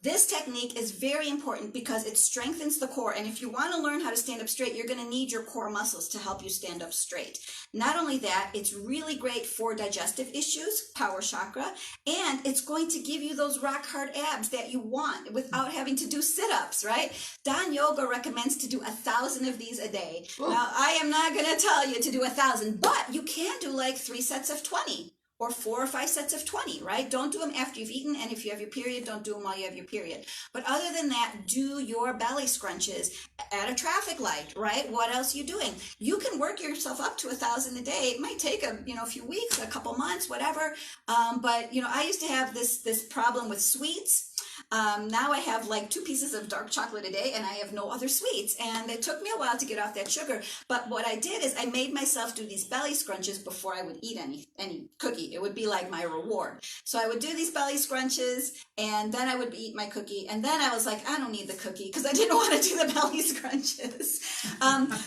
This technique is very important because it strengthens the core. And if you want to learn how to stand up straight, you're going to need your core muscles to help you stand up straight. Not only that, it's really great for digestive issues, power chakra, and it's going to give you those rock hard abs that you want without having to do sit-ups, right? Don Yoga recommends to do 1,000 of these a day. Now, I am not going to tell you to do 1,000, but you can do like 3 sets of 20. or 4 or 5 sets of 20, right? Don't do them after you've eaten, and if you have your period, don't do them while you have your period. But other than that, do your belly scrunches at a traffic light, right? What else are you doing? You can work yourself up to 1,000 a day. It might take a few weeks, a couple months, whatever. But I used to have this problem with sweets. Now I have like 2 pieces of dark chocolate a day, and I have no other sweets. And it took me a while to get off that sugar. But what I did is I made myself do these belly scrunches before I would eat any cookie. It would be like my reward. So I would do these belly scrunches, and then I would eat my cookie. And then I was like, I don't need the cookie because I didn't want to do the belly scrunches.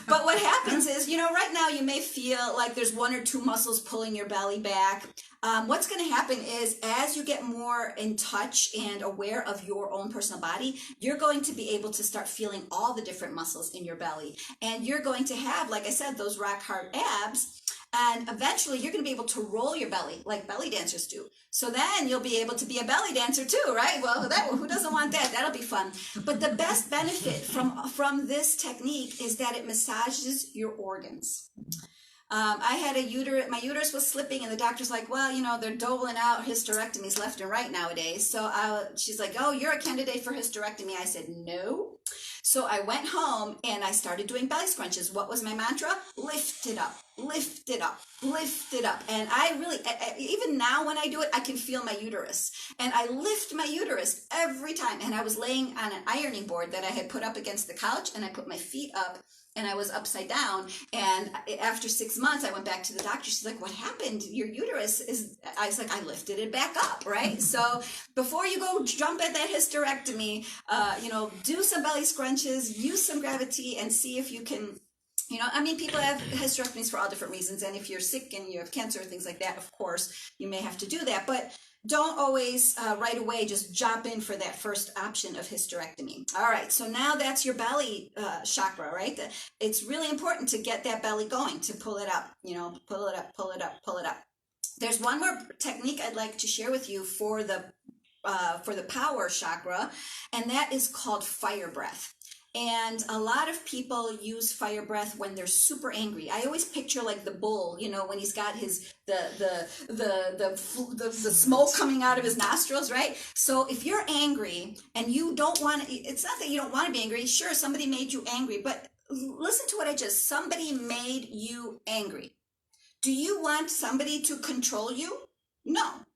But what happens is, right now you may feel like there's 1 or 2 muscles pulling your belly back. What's going to happen is as you get more in touch and aware of your own personal body, you're going to be able to start feeling all the different muscles in your belly. And you're going to have, like I said, those rock hard abs. And eventually you're going to be able to roll your belly like belly dancers do. So then you'll be able to be a belly dancer too, right? Well, who doesn't want that? That'll be fun. But the best benefit from this technique is that it massages your organs. I had my uterus was slipping, and the doctor's like, well, they're doling out hysterectomies left and right nowadays. So she's like, oh, you're a candidate for hysterectomy. I said, no. So I went home and I started doing belly scrunches. What was my mantra? Lift it up, lift it up, lift it up. And I really, even now when I do it, I can feel my uterus. And I lift my uterus every time. And I was laying on an ironing board that I had put up against the couch, and I put my feet up, and I was upside down. And after 6 months, I went back to the doctor. She's like, what happened? Your uterus is, I was like, I lifted it back up, right? So before you go jump at that hysterectomy, do some belly scrunches, use some gravity, and see if you can, people have hysterectomies for all different reasons. And if you're sick and you have cancer and things like that, of course, you may have to do that. But don't always right away just jump in for that first option of hysterectomy. All right, so now that's your belly chakra, right? It's really important to get that belly going, to pull it up, pull it up, pull it up, pull it up. There's one more technique I'd like to share with you for the power chakra, and that is called fire breath. And a lot of people use fire breath when they're super angry. I always picture like the bull, when he's got the smoke coming out of his nostrils, right? So if you're angry and you don't want to, it's not that you don't want to be angry. Sure, somebody made you angry, but listen to what somebody made you angry. Do you want somebody to control you? No.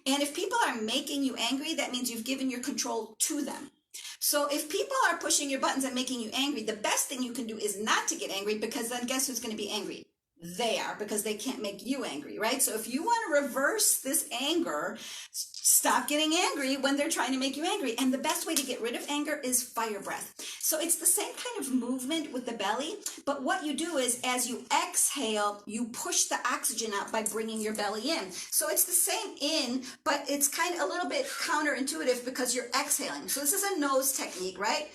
And if people are making you angry, that means you've given your control to them. So if people are pushing your buttons and making you angry, the best thing you can do is not to get angry, because then guess who's going to be angry? They are, because they can't make you angry, right? So if you want to reverse this anger, stop getting angry when they're trying to make you angry. And the best way to get rid of anger is fire breath. So it's the same kind of movement with the belly, but what you do is as you exhale, you push the oxygen out by bringing your belly in. So it's the same in, but it's kind of a little bit counterintuitive because you're exhaling. So this is a nose technique, right?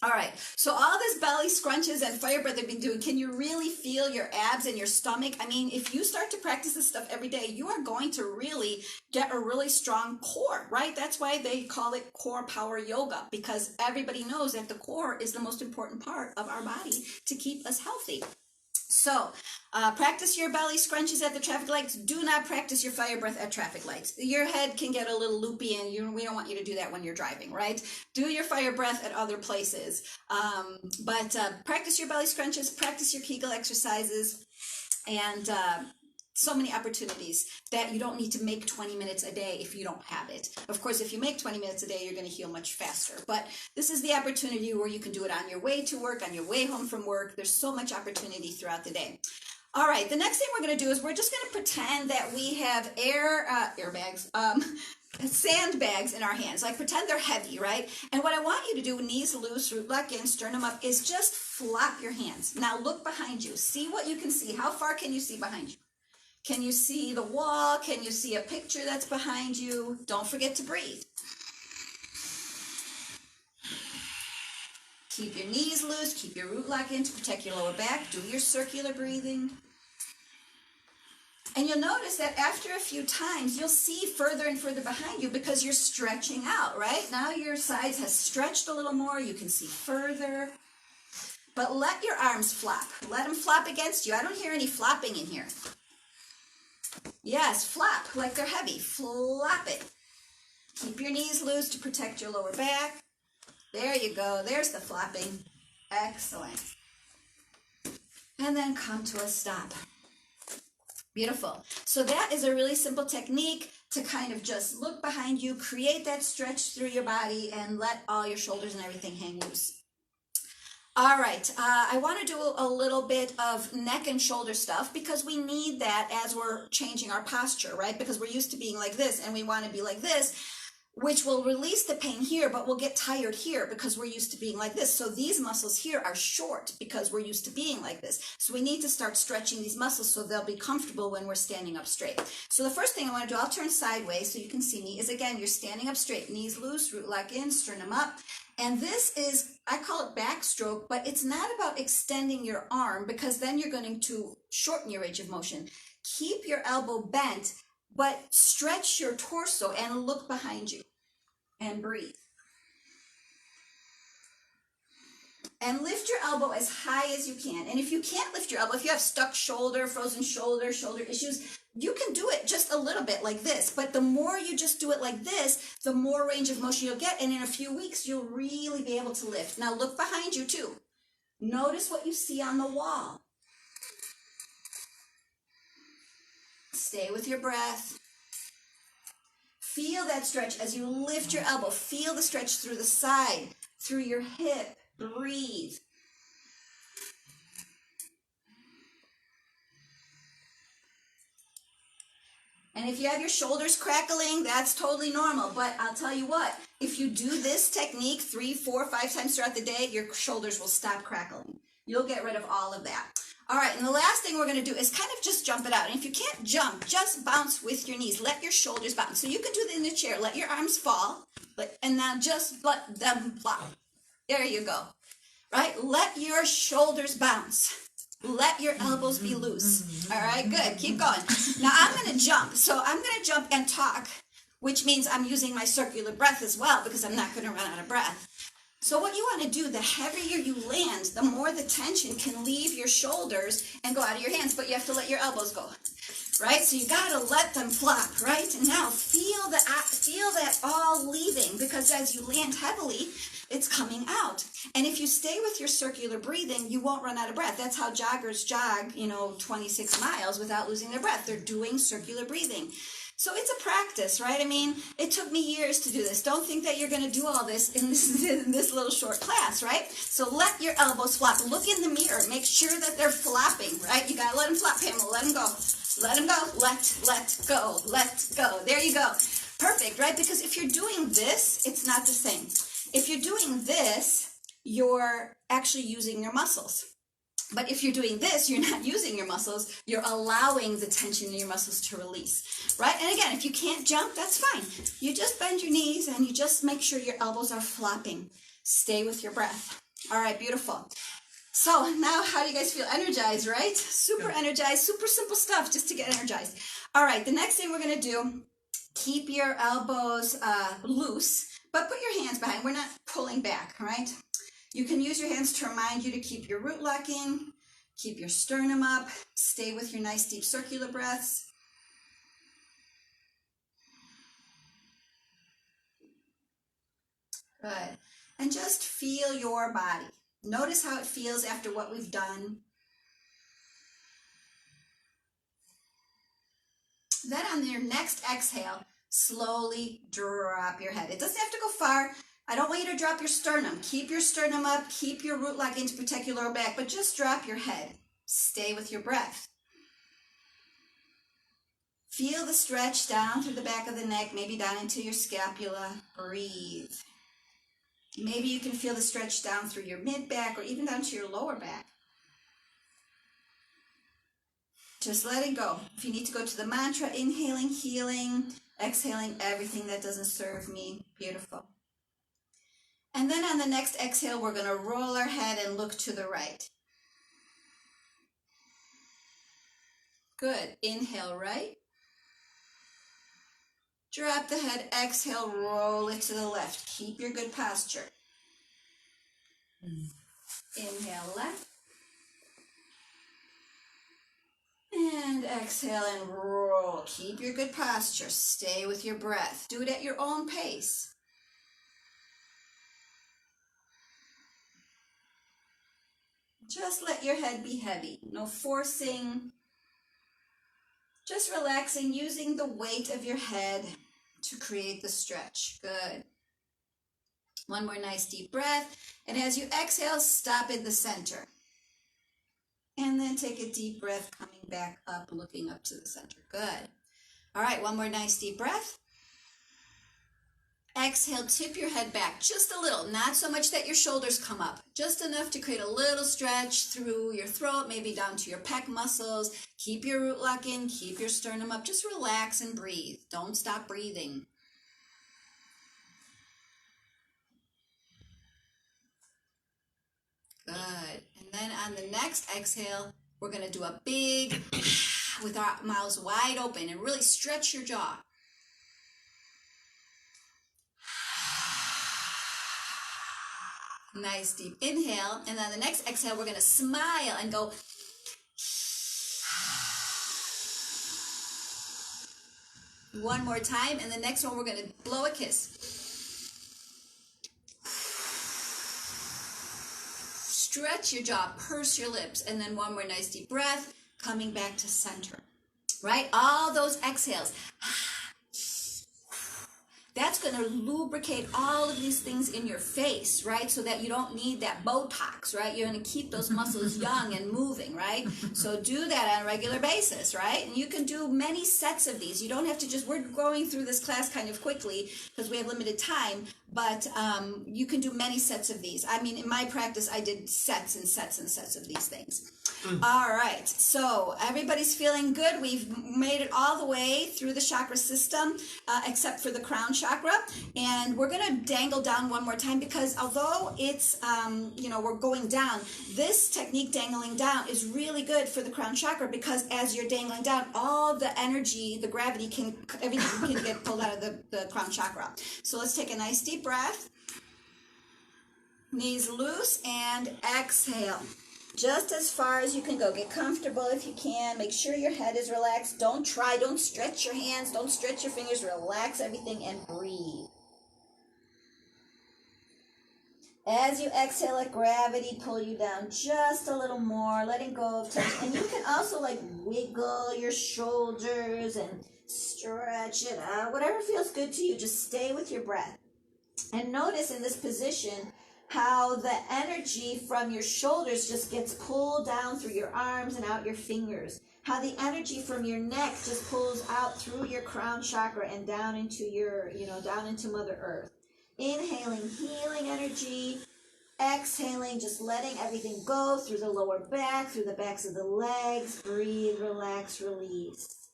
All right, so all this belly scrunches and fire breath I've been doing, can you really feel your abs and your stomach? I mean, if you start to practice this stuff every day, you are going to really get a really strong core, right? That's why they call it core power yoga, because everybody knows that the core is the most important part of our body to keep us healthy. So practice your belly scrunches at the traffic lights. Do not practice your fire breath at traffic lights. Your head can get a little loopy, and we don't want you to do that when you're driving, right? Do your fire breath at other places. But practice your belly scrunches, practice your Kegel exercises, and so many opportunities that you don't need to make 20 minutes a day if you don't have it. Of course, if you make 20 minutes a day, you're going to heal much faster. But this is the opportunity where you can do it on your way to work, on your way home from work. There's so much opportunity throughout the day. All right, the next thing we're going to do is we're just going to pretend that we have airbags, sandbags in our hands. Like pretend they're heavy, right? And what I want you to do, knees loose, root lock in, sternum up, is just flop your hands. Now look behind you. See what you can see. How far can you see behind you? Can you see the wall? Can you see a picture that's behind you? Don't forget to breathe. Keep your knees loose. Keep your root lock in to protect your lower back. Do your circular breathing. And you'll notice that after a few times, you'll see further and further behind you because you're stretching out, right? Now your sides has stretched a little more. You can see further. But let your arms flop. Let them flop against you. I don't hear any flopping in here. Yes, flop like they're heavy. Flop it. Keep your knees loose to protect your lower back. There you go. There's the flopping. Excellent. And then come to a stop. Beautiful. So that is a really simple technique to kind of just look behind you, create that stretch through your body, and let all your shoulders and everything hang loose. All right, I want to do a little bit of neck and shoulder stuff because we need that as we're changing our posture, right? Because we're used to being like this and we want to be like this, which will release the pain here, but we'll get tired here because we're used to being like this. So these muscles here are short because we're used to being like this. So we need to start stretching these muscles so they'll be comfortable when we're standing up straight. So the first thing I want to do, I'll turn sideways so you can see me, is again, you're standing up straight, knees loose, root lock in, sternum up. And this is, I call it backstroke, but it's not about extending your arm because then you're going to shorten your range of motion. Keep your elbow bent, but stretch your torso and look behind you and breathe. And lift your elbow as high as you can. And if you can't lift your elbow, if you have stuck shoulder, frozen shoulder, shoulder issues, you can do it just a little bit like this. But the more you just do it like this, the more range of motion you'll get. And in a few weeks, you'll really be able to lift. Now look behind you too. Notice what you see on the wall. Stay with your breath. Feel that stretch as you lift your elbow. Feel the stretch through the side, through your hip. Breathe. And if you have your shoulders crackling, that's totally normal. But I'll tell you what, if you do this technique 3, 4, 5 times throughout the day, your shoulders will stop crackling. You'll get rid of all of that. All right, and the last thing we're going to do is kind of just jump it out. And if you can't jump, just bounce with your knees. Let your shoulders bounce. So you can do it in the chair. Let your arms fall, and now just let them flop. There you go. Right? Let your shoulders bounce. Let your elbows be loose. All right, good. Keep going. Now I'm going to jump. So I'm going to jump and talk, which means I'm using my circular breath as well because I'm not going to run out of breath. So what you want to do, the heavier you land, the more the tension can leave your shoulders and go out of your hands, but you have to let your elbows go. Right? So you got to let them flop, right? And now feel that all leaving because as you land heavily, it's coming out. And if you stay with your circular breathing, you won't run out of breath. That's how joggers jog, 26 miles without losing their breath. They're doing circular breathing. So it's a practice, right? I mean, it took me years to do this. Don't think that you're going to do all this in this little short class, right? So let your elbows flop. Look in the mirror. Make sure that they're flopping, right? You got to let them flop, Pamela. Let them go. Let them go. Let go. Let go. There you go. Perfect, right? Because if you're doing this, it's not the same. If you're doing this, you're actually using your muscles. But if you're doing this, you're not using your muscles. You're allowing the tension in your muscles to release, right? And again, if you can't jump, that's fine. You just bend your knees and you just make sure your elbows are flopping. Stay with your breath. All right, beautiful. So now how do you guys feel? Energized, right? Super energized, super simple stuff just to get energized. All right, the next thing we're going to do, keep your elbows loose, but put your hands behind. We're not pulling back, right? You can use your hands to remind you to keep your root lock in, keep your sternum up, stay with your nice deep circular breaths. Good. And just feel your body. Notice how it feels after what we've done. Then on your next exhale, slowly drop your head. It doesn't have to go far. I don't want you to drop your sternum. Keep your sternum up. Keep your root lock in to protect your lower back, but just drop your head. Stay with your breath. Feel the stretch down through the back of the neck, maybe down into your scapula. Breathe. Maybe you can feel the stretch down through your mid-back or even down to your lower back. Just let it go. If you need to go to the mantra, inhaling, healing, exhaling everything that doesn't serve me. Beautiful. And then on the next exhale, we're going to roll our head and look to the right. Good. Inhale, right. Drop the head. Exhale, roll it to the left. Keep your good posture. Inhale, left. And exhale and roll. Keep your good posture. Stay with your breath. Do it at your own pace. Just let your head be heavy. No forcing. Just relaxing, using the weight of your head to create the stretch. Good. One more nice deep breath. And as you exhale, stop in the center. And then take a deep breath, coming back up, looking up to the center. Good. All right, one more nice deep breath. Exhale, tip your head back just a little, not so much that your shoulders come up, just enough to create a little stretch through your throat, maybe down to your pec muscles. Keep your root lock in, keep your sternum up. Just relax and breathe. Don't stop breathing. Good. And then on the next exhale, we're going to do a big with our mouths wide open and really stretch your jaw. Nice deep inhale. And then the next exhale, we're going to smile and go. One more time. And the next one, we're going to blow a kiss. Stretch your jaw, purse your lips. And then one more nice deep breath, coming back to center. Right? All those exhales. That's going to lubricate all of these things in your face, right? So that you don't need that Botox, right? You're going to keep those muscles young and moving, right? So do that on a regular basis, right? And you can do many sets of these. You don't have to just, we're going through this class kind of quickly because we have limited time, but you can do many sets of these. I mean, in my practice, I did sets and sets and sets of these things. All right, so everybody's feeling good. We've made it all the way through the chakra system, except for the crown chakra. And we're going to dangle down one more time because although it's, we're going down, this technique dangling down is really good for the crown chakra because as you're dangling down, all the energy, the gravity everything can get pulled out of the crown chakra. So let's take a nice deep breath. Knees loose and exhale. Just as far as you can go. Get comfortable if you can. Make sure your head is relaxed. Don't stretch your hands. Don't stretch your fingers. Relax everything and breathe. As you exhale, let gravity pull you down just a little more. Letting go of tension. And you can also wiggle your shoulders and stretch it out. Whatever feels good to you. Just stay with your breath. And notice in this position how the energy from your shoulders just gets pulled down through your arms and out your fingers. How the energy from your neck just pulls out through your crown chakra and down into down into Mother Earth. Inhaling, healing energy. Exhaling, just letting everything go through the lower back, through the backs of the legs. Breathe, relax, release.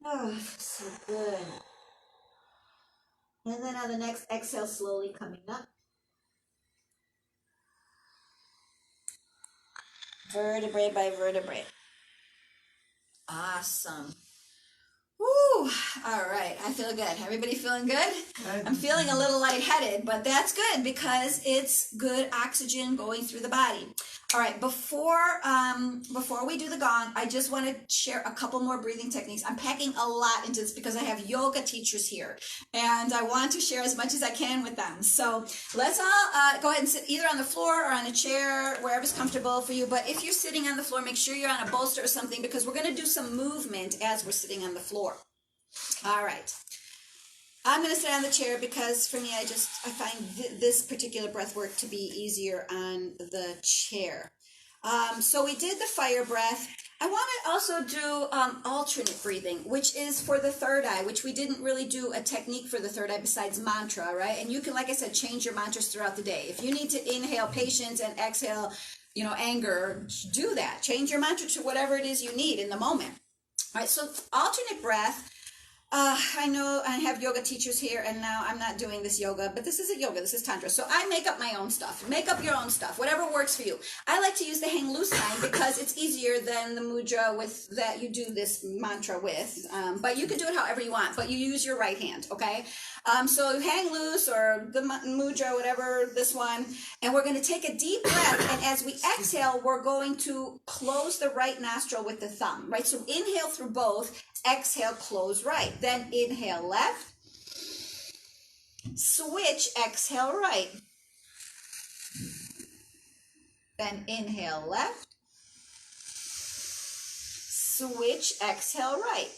Oh, so good. And then on the next exhale, slowly coming up. Vertebrae by vertebrae. Awesome. Woo! All right, I feel good. Everybody feeling good? I'm feeling a little lightheaded, but that's good because it's good oxygen going through the body. All right, before we do the gong, I just want to share a couple more breathing techniques. I'm packing a lot into this because I have yoga teachers here, and I want to share as much as I can with them. So let's all go ahead and sit either on the floor or on a chair, wherever's comfortable for you. But if you're sitting on the floor, make sure you're on a bolster or something because we're going to do some movement as we're sitting on the floor. All right. I'm going to sit on the chair because for me, I find this particular breath work to be easier on the chair. So we did the fire breath. I want to also do alternate breathing, which is for the third eye, which we didn't really do a technique for the third eye besides mantra, right? And you can, like I said, change your mantras throughout the day. If you need to inhale patience and exhale, anger, do that. Change your mantra to whatever it is you need in the moment. All right, so alternate breath. I know I have yoga teachers here, and now I'm not doing this yoga, but this isn't yoga, this is Tantra. So I make up my own stuff. Make up your own stuff, whatever works for you. I like to use the hang loose sign because it's easier than the mudra with that you do this mantra with. But you can do it however you want, but you use your right hand, okay? So hang loose or the mudra, whatever, this one. And we're going to take a deep breath, and as we exhale, we're going to close the right nostril with the thumb, right? So inhale through both, exhale, close right. Then inhale left, switch, exhale right. Then inhale left, switch, exhale right.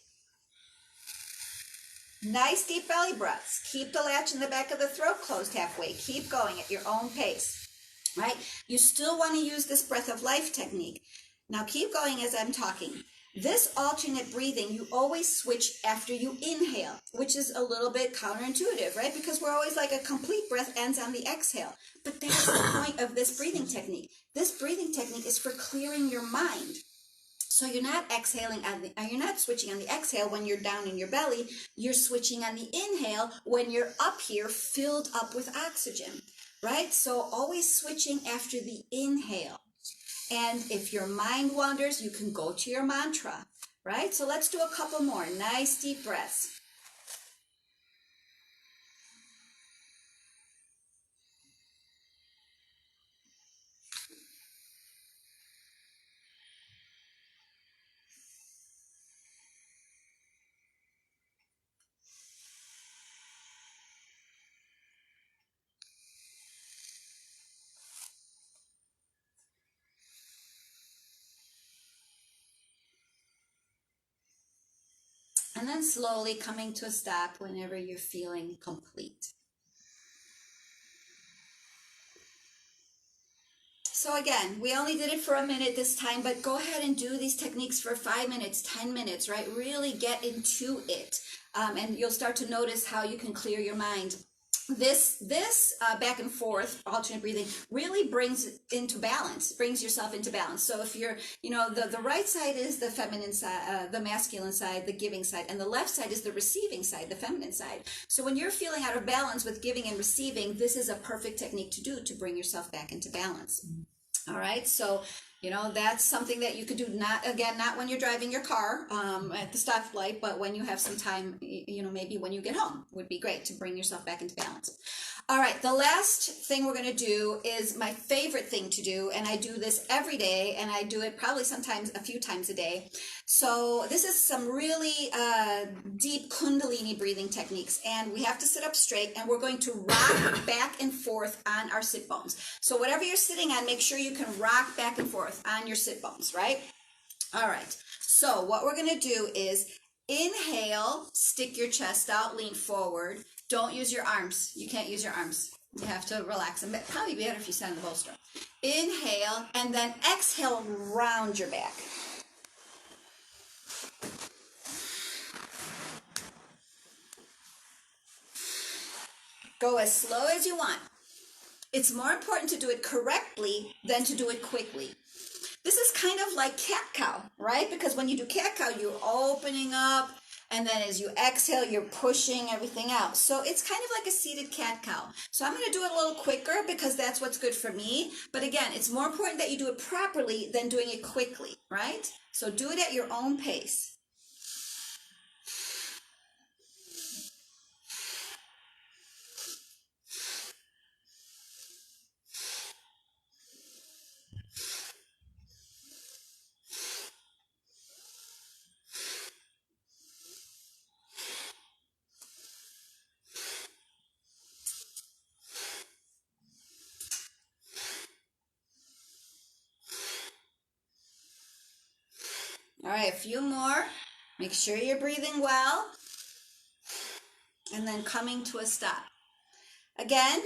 Nice deep belly breaths. Keep the latch in the back of the throat closed halfway. Keep going at your own pace, right? You still want to use this breath of life technique. Now keep going as I'm talking. This alternate breathing, you always switch after you inhale, which is a little bit counterintuitive, right? Because we're always like a complete breath ends on the exhale. But that's the point of this breathing technique. This breathing technique is for clearing your mind. So you're not exhaling you're not switching on the exhale when you're down in your belly. You're switching on the inhale when you're up here, filled up with oxygen, right? So always switching after the inhale. And if your mind wanders, you can go to your mantra, right? So let's do a couple more. Nice deep breaths. And then slowly coming to a stop whenever you're feeling complete. So again, we only did it for a minute this time, but go ahead and do these techniques for 5 minutes, 10 minutes, right? Really get into it. And you'll start to notice how you can clear your mind. This back and forth alternate breathing really brings yourself into balance. So if you're, the right side is the feminine side, the masculine side, the giving side, and the left side is the receiving side, the feminine side. So when you're feeling out of balance with giving and receiving, this is a perfect technique to do to bring yourself back into balance. All right, so that's something that you could do, not when you're driving your car at the stoplight, but when you have some time, maybe when you get home would be great to bring yourself back into balance. All right, the last thing we're going to do is my favorite thing to do, and I do this every day, and I do it probably sometimes a few times a day. So this is some really deep Kundalini breathing techniques, and we have to sit up straight, and we're going to rock back and forth on our sit bones. So whatever you're sitting on, make sure you can rock back and forth on your sit bones, right? All right, so what we're going to do is inhale, stick your chest out, lean forward. Don't use your arms. You can't use your arms. You have to relax them. Probably better if you sit on the bolster. Inhale, and then exhale, round your back. Go as slow as you want. It's more important to do it correctly than to do it quickly. This is kind of like cat-cow, right? Because when you do cat-cow, you're opening up, and then as you exhale, you're pushing everything out. So it's kind of like a seated cat-cow. So I'm going to do it a little quicker because that's what's good for me. But again, it's more important that you do it properly than doing it quickly, right? So do it at your own pace. All right, a few more. Make sure you're breathing well. And then coming to a stop. Again,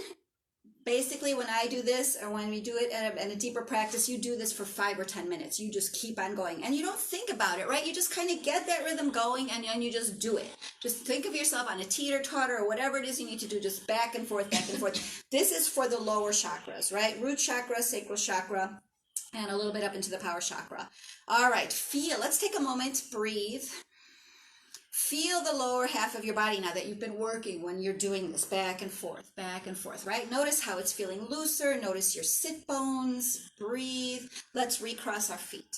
basically when I do this, or when we do it in a deeper practice, you do this for 5 or 10 minutes. You just keep on going. And you don't think about it, right? You just kind of get that rhythm going, and then you just do it. Just think of yourself on a teeter-totter or whatever it is you need to do, just back and forth, back and forth. This is for the lower chakras, right? Root chakra, sacral chakra, and a little bit up into the power chakra. All right, let's take a moment, breathe. Feel the lower half of your body now that you've been working when you're doing this back and forth, right? Notice how it's feeling looser. Notice your sit bones. Breathe. Let's recross our feet.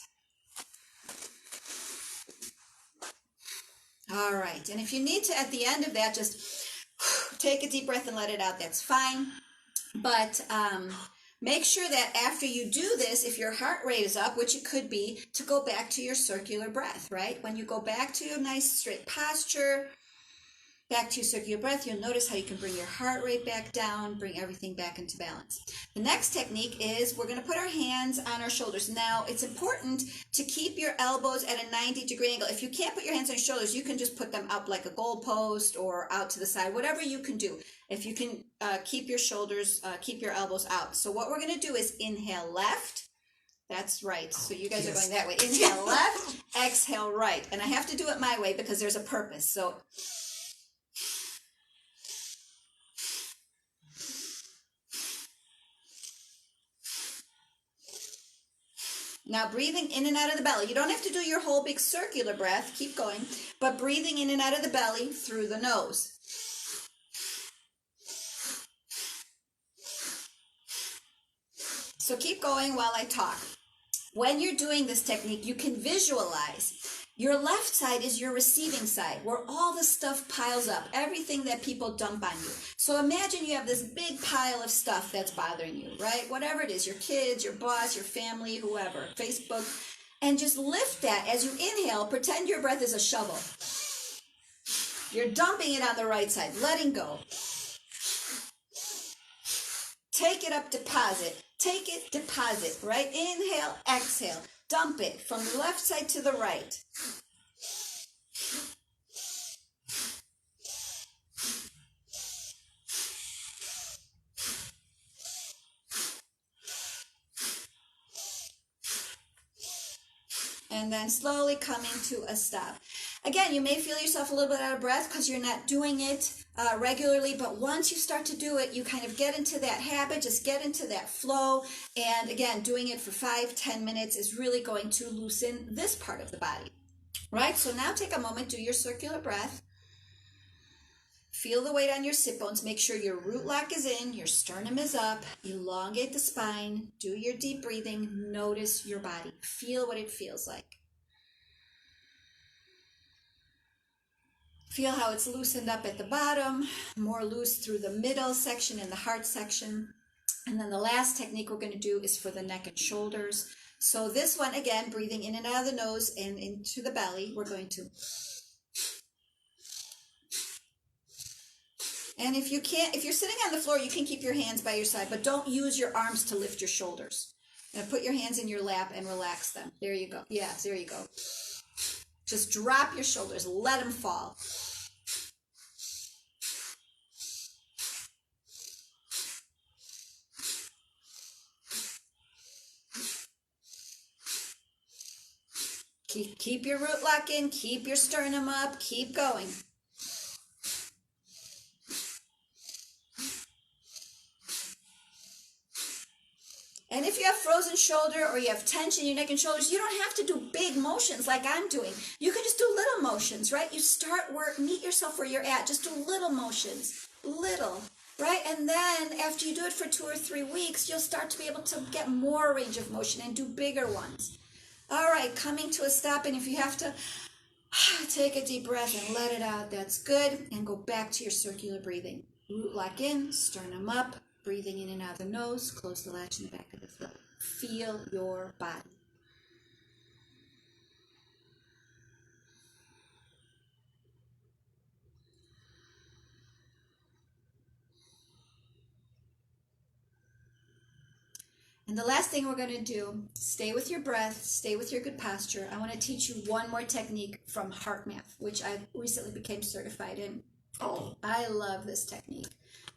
All right. And if you need to, at the end of that, just take a deep breath and let it out. That's fine. But make sure that after you do this, if your heart rate is up, which it could be, to go back to your circular breath, right? When you go back to your nice straight posture, back to your circular breath, you'll notice how you can bring your heart rate back down, bring everything back into balance. The next technique is we're going to put our hands on our shoulders. Now, it's important to keep your elbows at a 90-degree angle. If you can't put your hands on your shoulders, you can just put them up like a goalpost or out to the side, whatever you can do. If you can keep your shoulders, keep your elbows out. So what we're going to do is inhale left. That's right. So you guys are going that way. Inhale left, exhale right. And I have to do it my way because there's a purpose. So now breathing in and out of the belly. You don't have to do your whole big circular breath. Keep going. But breathing in and out of the belly through the nose. So keep going while I talk. When you're doing this technique, you can visualize your left side is your receiving side, where all the stuff piles up, everything that people dump on you. So imagine you have this big pile of stuff that's bothering you, right? Whatever it is, your kids, your boss, your family, whoever, Facebook, and just lift that as you inhale. Pretend your breath is a shovel. You're dumping it on the right side, letting go. Take it up, deposit. Take it, deposit, right? Inhale, exhale. Dump it from the left side to the right. And then slowly coming to a stop. Again, you may feel yourself a little bit out of breath because you're not doing it regularly, but once you start to do it, you kind of get into that habit, just get into that flow. And again, doing it for 5-10 minutes is really going to loosen this part of the body, right? So now take a moment, do your circular breath. Feel the weight on your sit bones. Make sure your root lock is in, your sternum is up. Elongate the spine. Do your deep breathing. Notice your body. Feel what it feels like. Feel how it's loosened up at the bottom, more loose through the middle section and the heart section. And then the last technique we're going to do is for the neck and shoulders. So this one, again, breathing in and out of the nose and into the belly. We're going to... And if you can't, if you're sitting on the floor, you can keep your hands by your side, but don't use your arms to lift your shoulders. Now put your hands in your lap and relax them. There you go. Yeah, there you go. Just drop your shoulders, let them fall. Keep your root lock in, keep your sternum up, keep going. And if you have frozen shoulder or you have tension in your neck and shoulders, you don't have to do big motions like I'm doing. You can just do little motions, right? You start meet yourself where you're at. Just do little motions, little, right? And then after you do it for 2 or 3 weeks, you'll start to be able to get more range of motion and do bigger ones. All right, coming to a stop. And if you have to take a deep breath and let it out, that's good. And go back to your circular breathing. Root lock in, sternum up. Breathing in and out of the nose, close the latch in the back of the throat. Feel your body. And the last thing we're going to do, stay with your breath, stay with your good posture. I want to teach you one more technique from Heart Math, which I recently became certified in. Oh, I love this technique.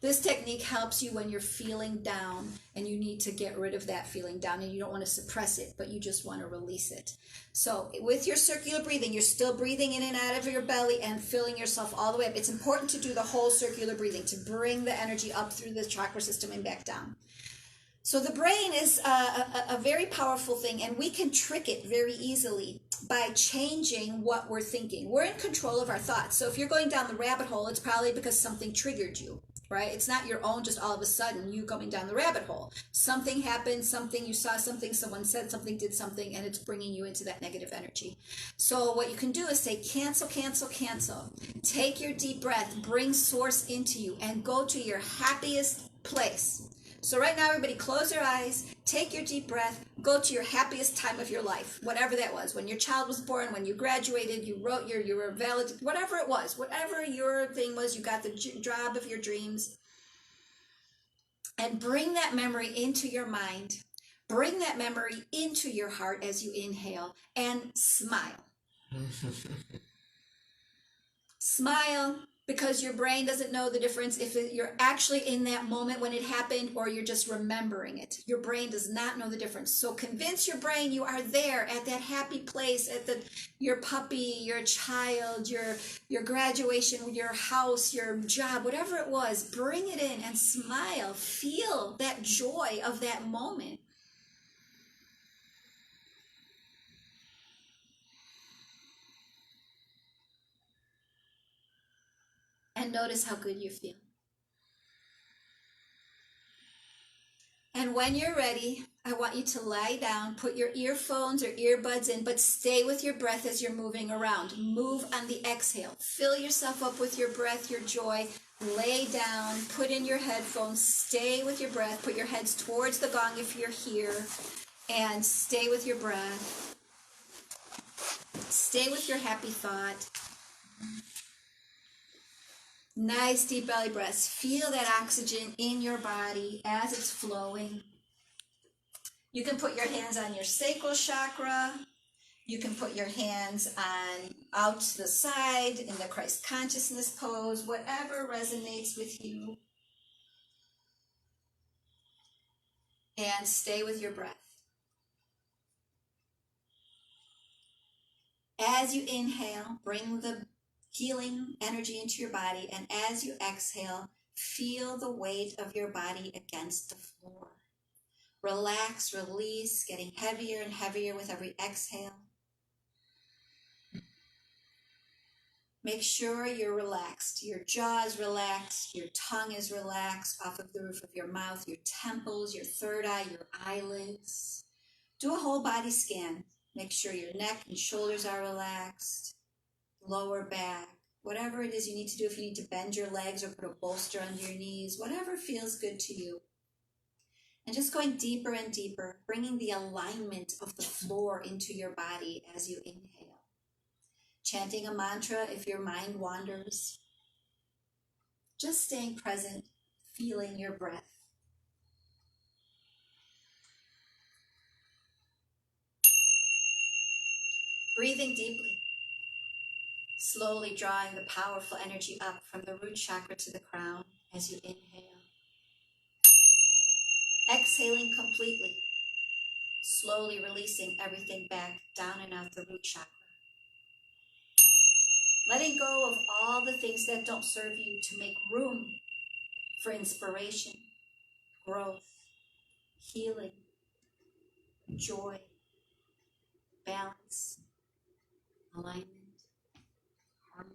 This technique helps you when you're feeling down and you need to get rid of that feeling down and you don't want to suppress it, but you just want to release it. So with your circular breathing, you're still breathing in and out of your belly and filling yourself all the way up. It's important to do the whole circular breathing to bring the energy up through the chakra system and back down. So the brain is a very powerful thing, and we can trick it very easily by changing what we're thinking. We're in control of our thoughts. So if you're going down the rabbit hole, it's probably because something triggered you, right? It's not your own, just all of a sudden you going down the rabbit hole. Something happened, something, you saw something, someone said something, did something, and it's bringing you into that negative energy. So what you can do is say, cancel, cancel, cancel. Take your deep breath, bring source into you, and go to your happiest place. So right now, everybody close their eyes, take your deep breath, go to your happiest time of your life, whatever that was, when your child was born, when you graduated, you wrote you were valid, whatever it was, whatever your thing was, you got the job of your dreams. And bring that memory into your mind, bring that memory into your heart as you inhale, and smile. Smile, because your brain doesn't know the difference if you're actually in that moment when it happened or you're just remembering it. Your brain does not know the difference. So convince your brain you are there at that happy place, at your puppy, your child, your graduation, your house, your job, whatever it was. Bring it in and smile. Feel that joy of that moment. And notice how good you feel. And when you're ready, I want you to lie down, put your earphones or earbuds in, but stay with your breath as you're moving around. Move on the exhale. Fill yourself up with your breath, your joy. Lay down, put in your headphones, stay with your breath. Put your heads towards the gong if you're here, and stay with your breath. Stay with your happy thought. Nice deep belly breaths. Feel that oxygen in your body as it's flowing. You can put your hands on your sacral chakra. You can put your hands on out to the side in the Christ consciousness pose, whatever resonates with you. And stay with your breath. As you inhale, bring the healing energy into your body, and as you exhale, feel the weight of your body against the floor. Relax, release, getting heavier and heavier with every exhale. Make sure you're relaxed. Your jaw is relaxed, your tongue is relaxed off of the roof of your mouth, your temples, your third eye, your eyelids. Do a whole body scan. Make sure your neck and shoulders are relaxed. Lower back, whatever it is you need to do, if you need to bend your legs or put a bolster under your knees, whatever feels good to you. And just going deeper and deeper, bringing the alignment of the floor into your body as you inhale. Chanting a mantra if your mind wanders. Just staying present, feeling your breath. Breathing deeply. Slowly drawing the powerful energy up from the root chakra to the crown as you inhale. Exhaling completely. Slowly releasing everything back down and out the root chakra. Letting go of all the things that don't serve you to make room for inspiration, growth, healing, joy, balance, alignment, harmony.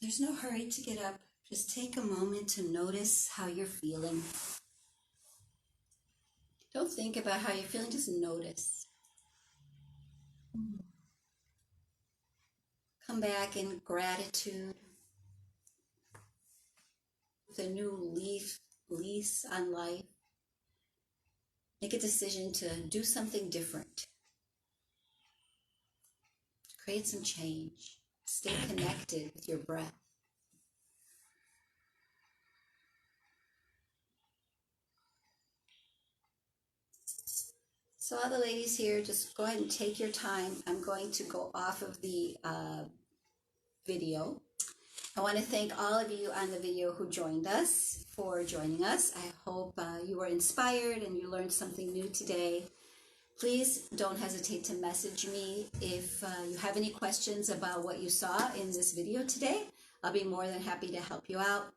There's no hurry to get up. Just take a moment to notice how you're feeling. Don't think about how you're feeling, just notice. Come back in gratitude with a new lease on life. Make a decision to do something different. To create some change. Stay connected with your breath. So all the ladies here, just go ahead and take your time. I'm going to go off of the video. I want to thank all of you on the video who joined us for joining us. I hope you were inspired and you learned something new today. Please don't hesitate to message me if you have any questions about what you saw in this video today. I'll be more than happy to help you out.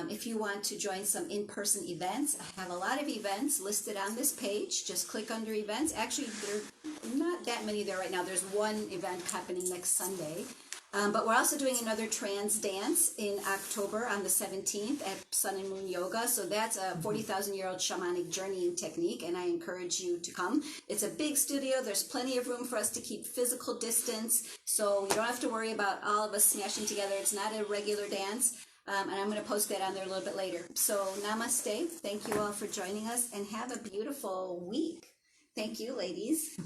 If you want to join some in-person events, I have a lot of events listed on this page. Just click under events. Actually, there are not that many there right now. There's one event happening next Sunday. But we're also doing another trance dance in October on the 17th at Sun and Moon Yoga. So that's a 40,000-year-old shamanic journeying technique, and I encourage you to come. It's a big studio. There's plenty of room for us to keep physical distance, so you don't have to worry about all of us smashing together. It's not a regular dance, and I'm going to post that on there a little bit later. So namaste. Thank you all for joining us, and have a beautiful week. Thank you, ladies.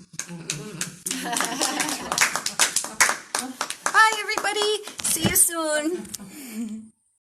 Bye, everybody. See you soon.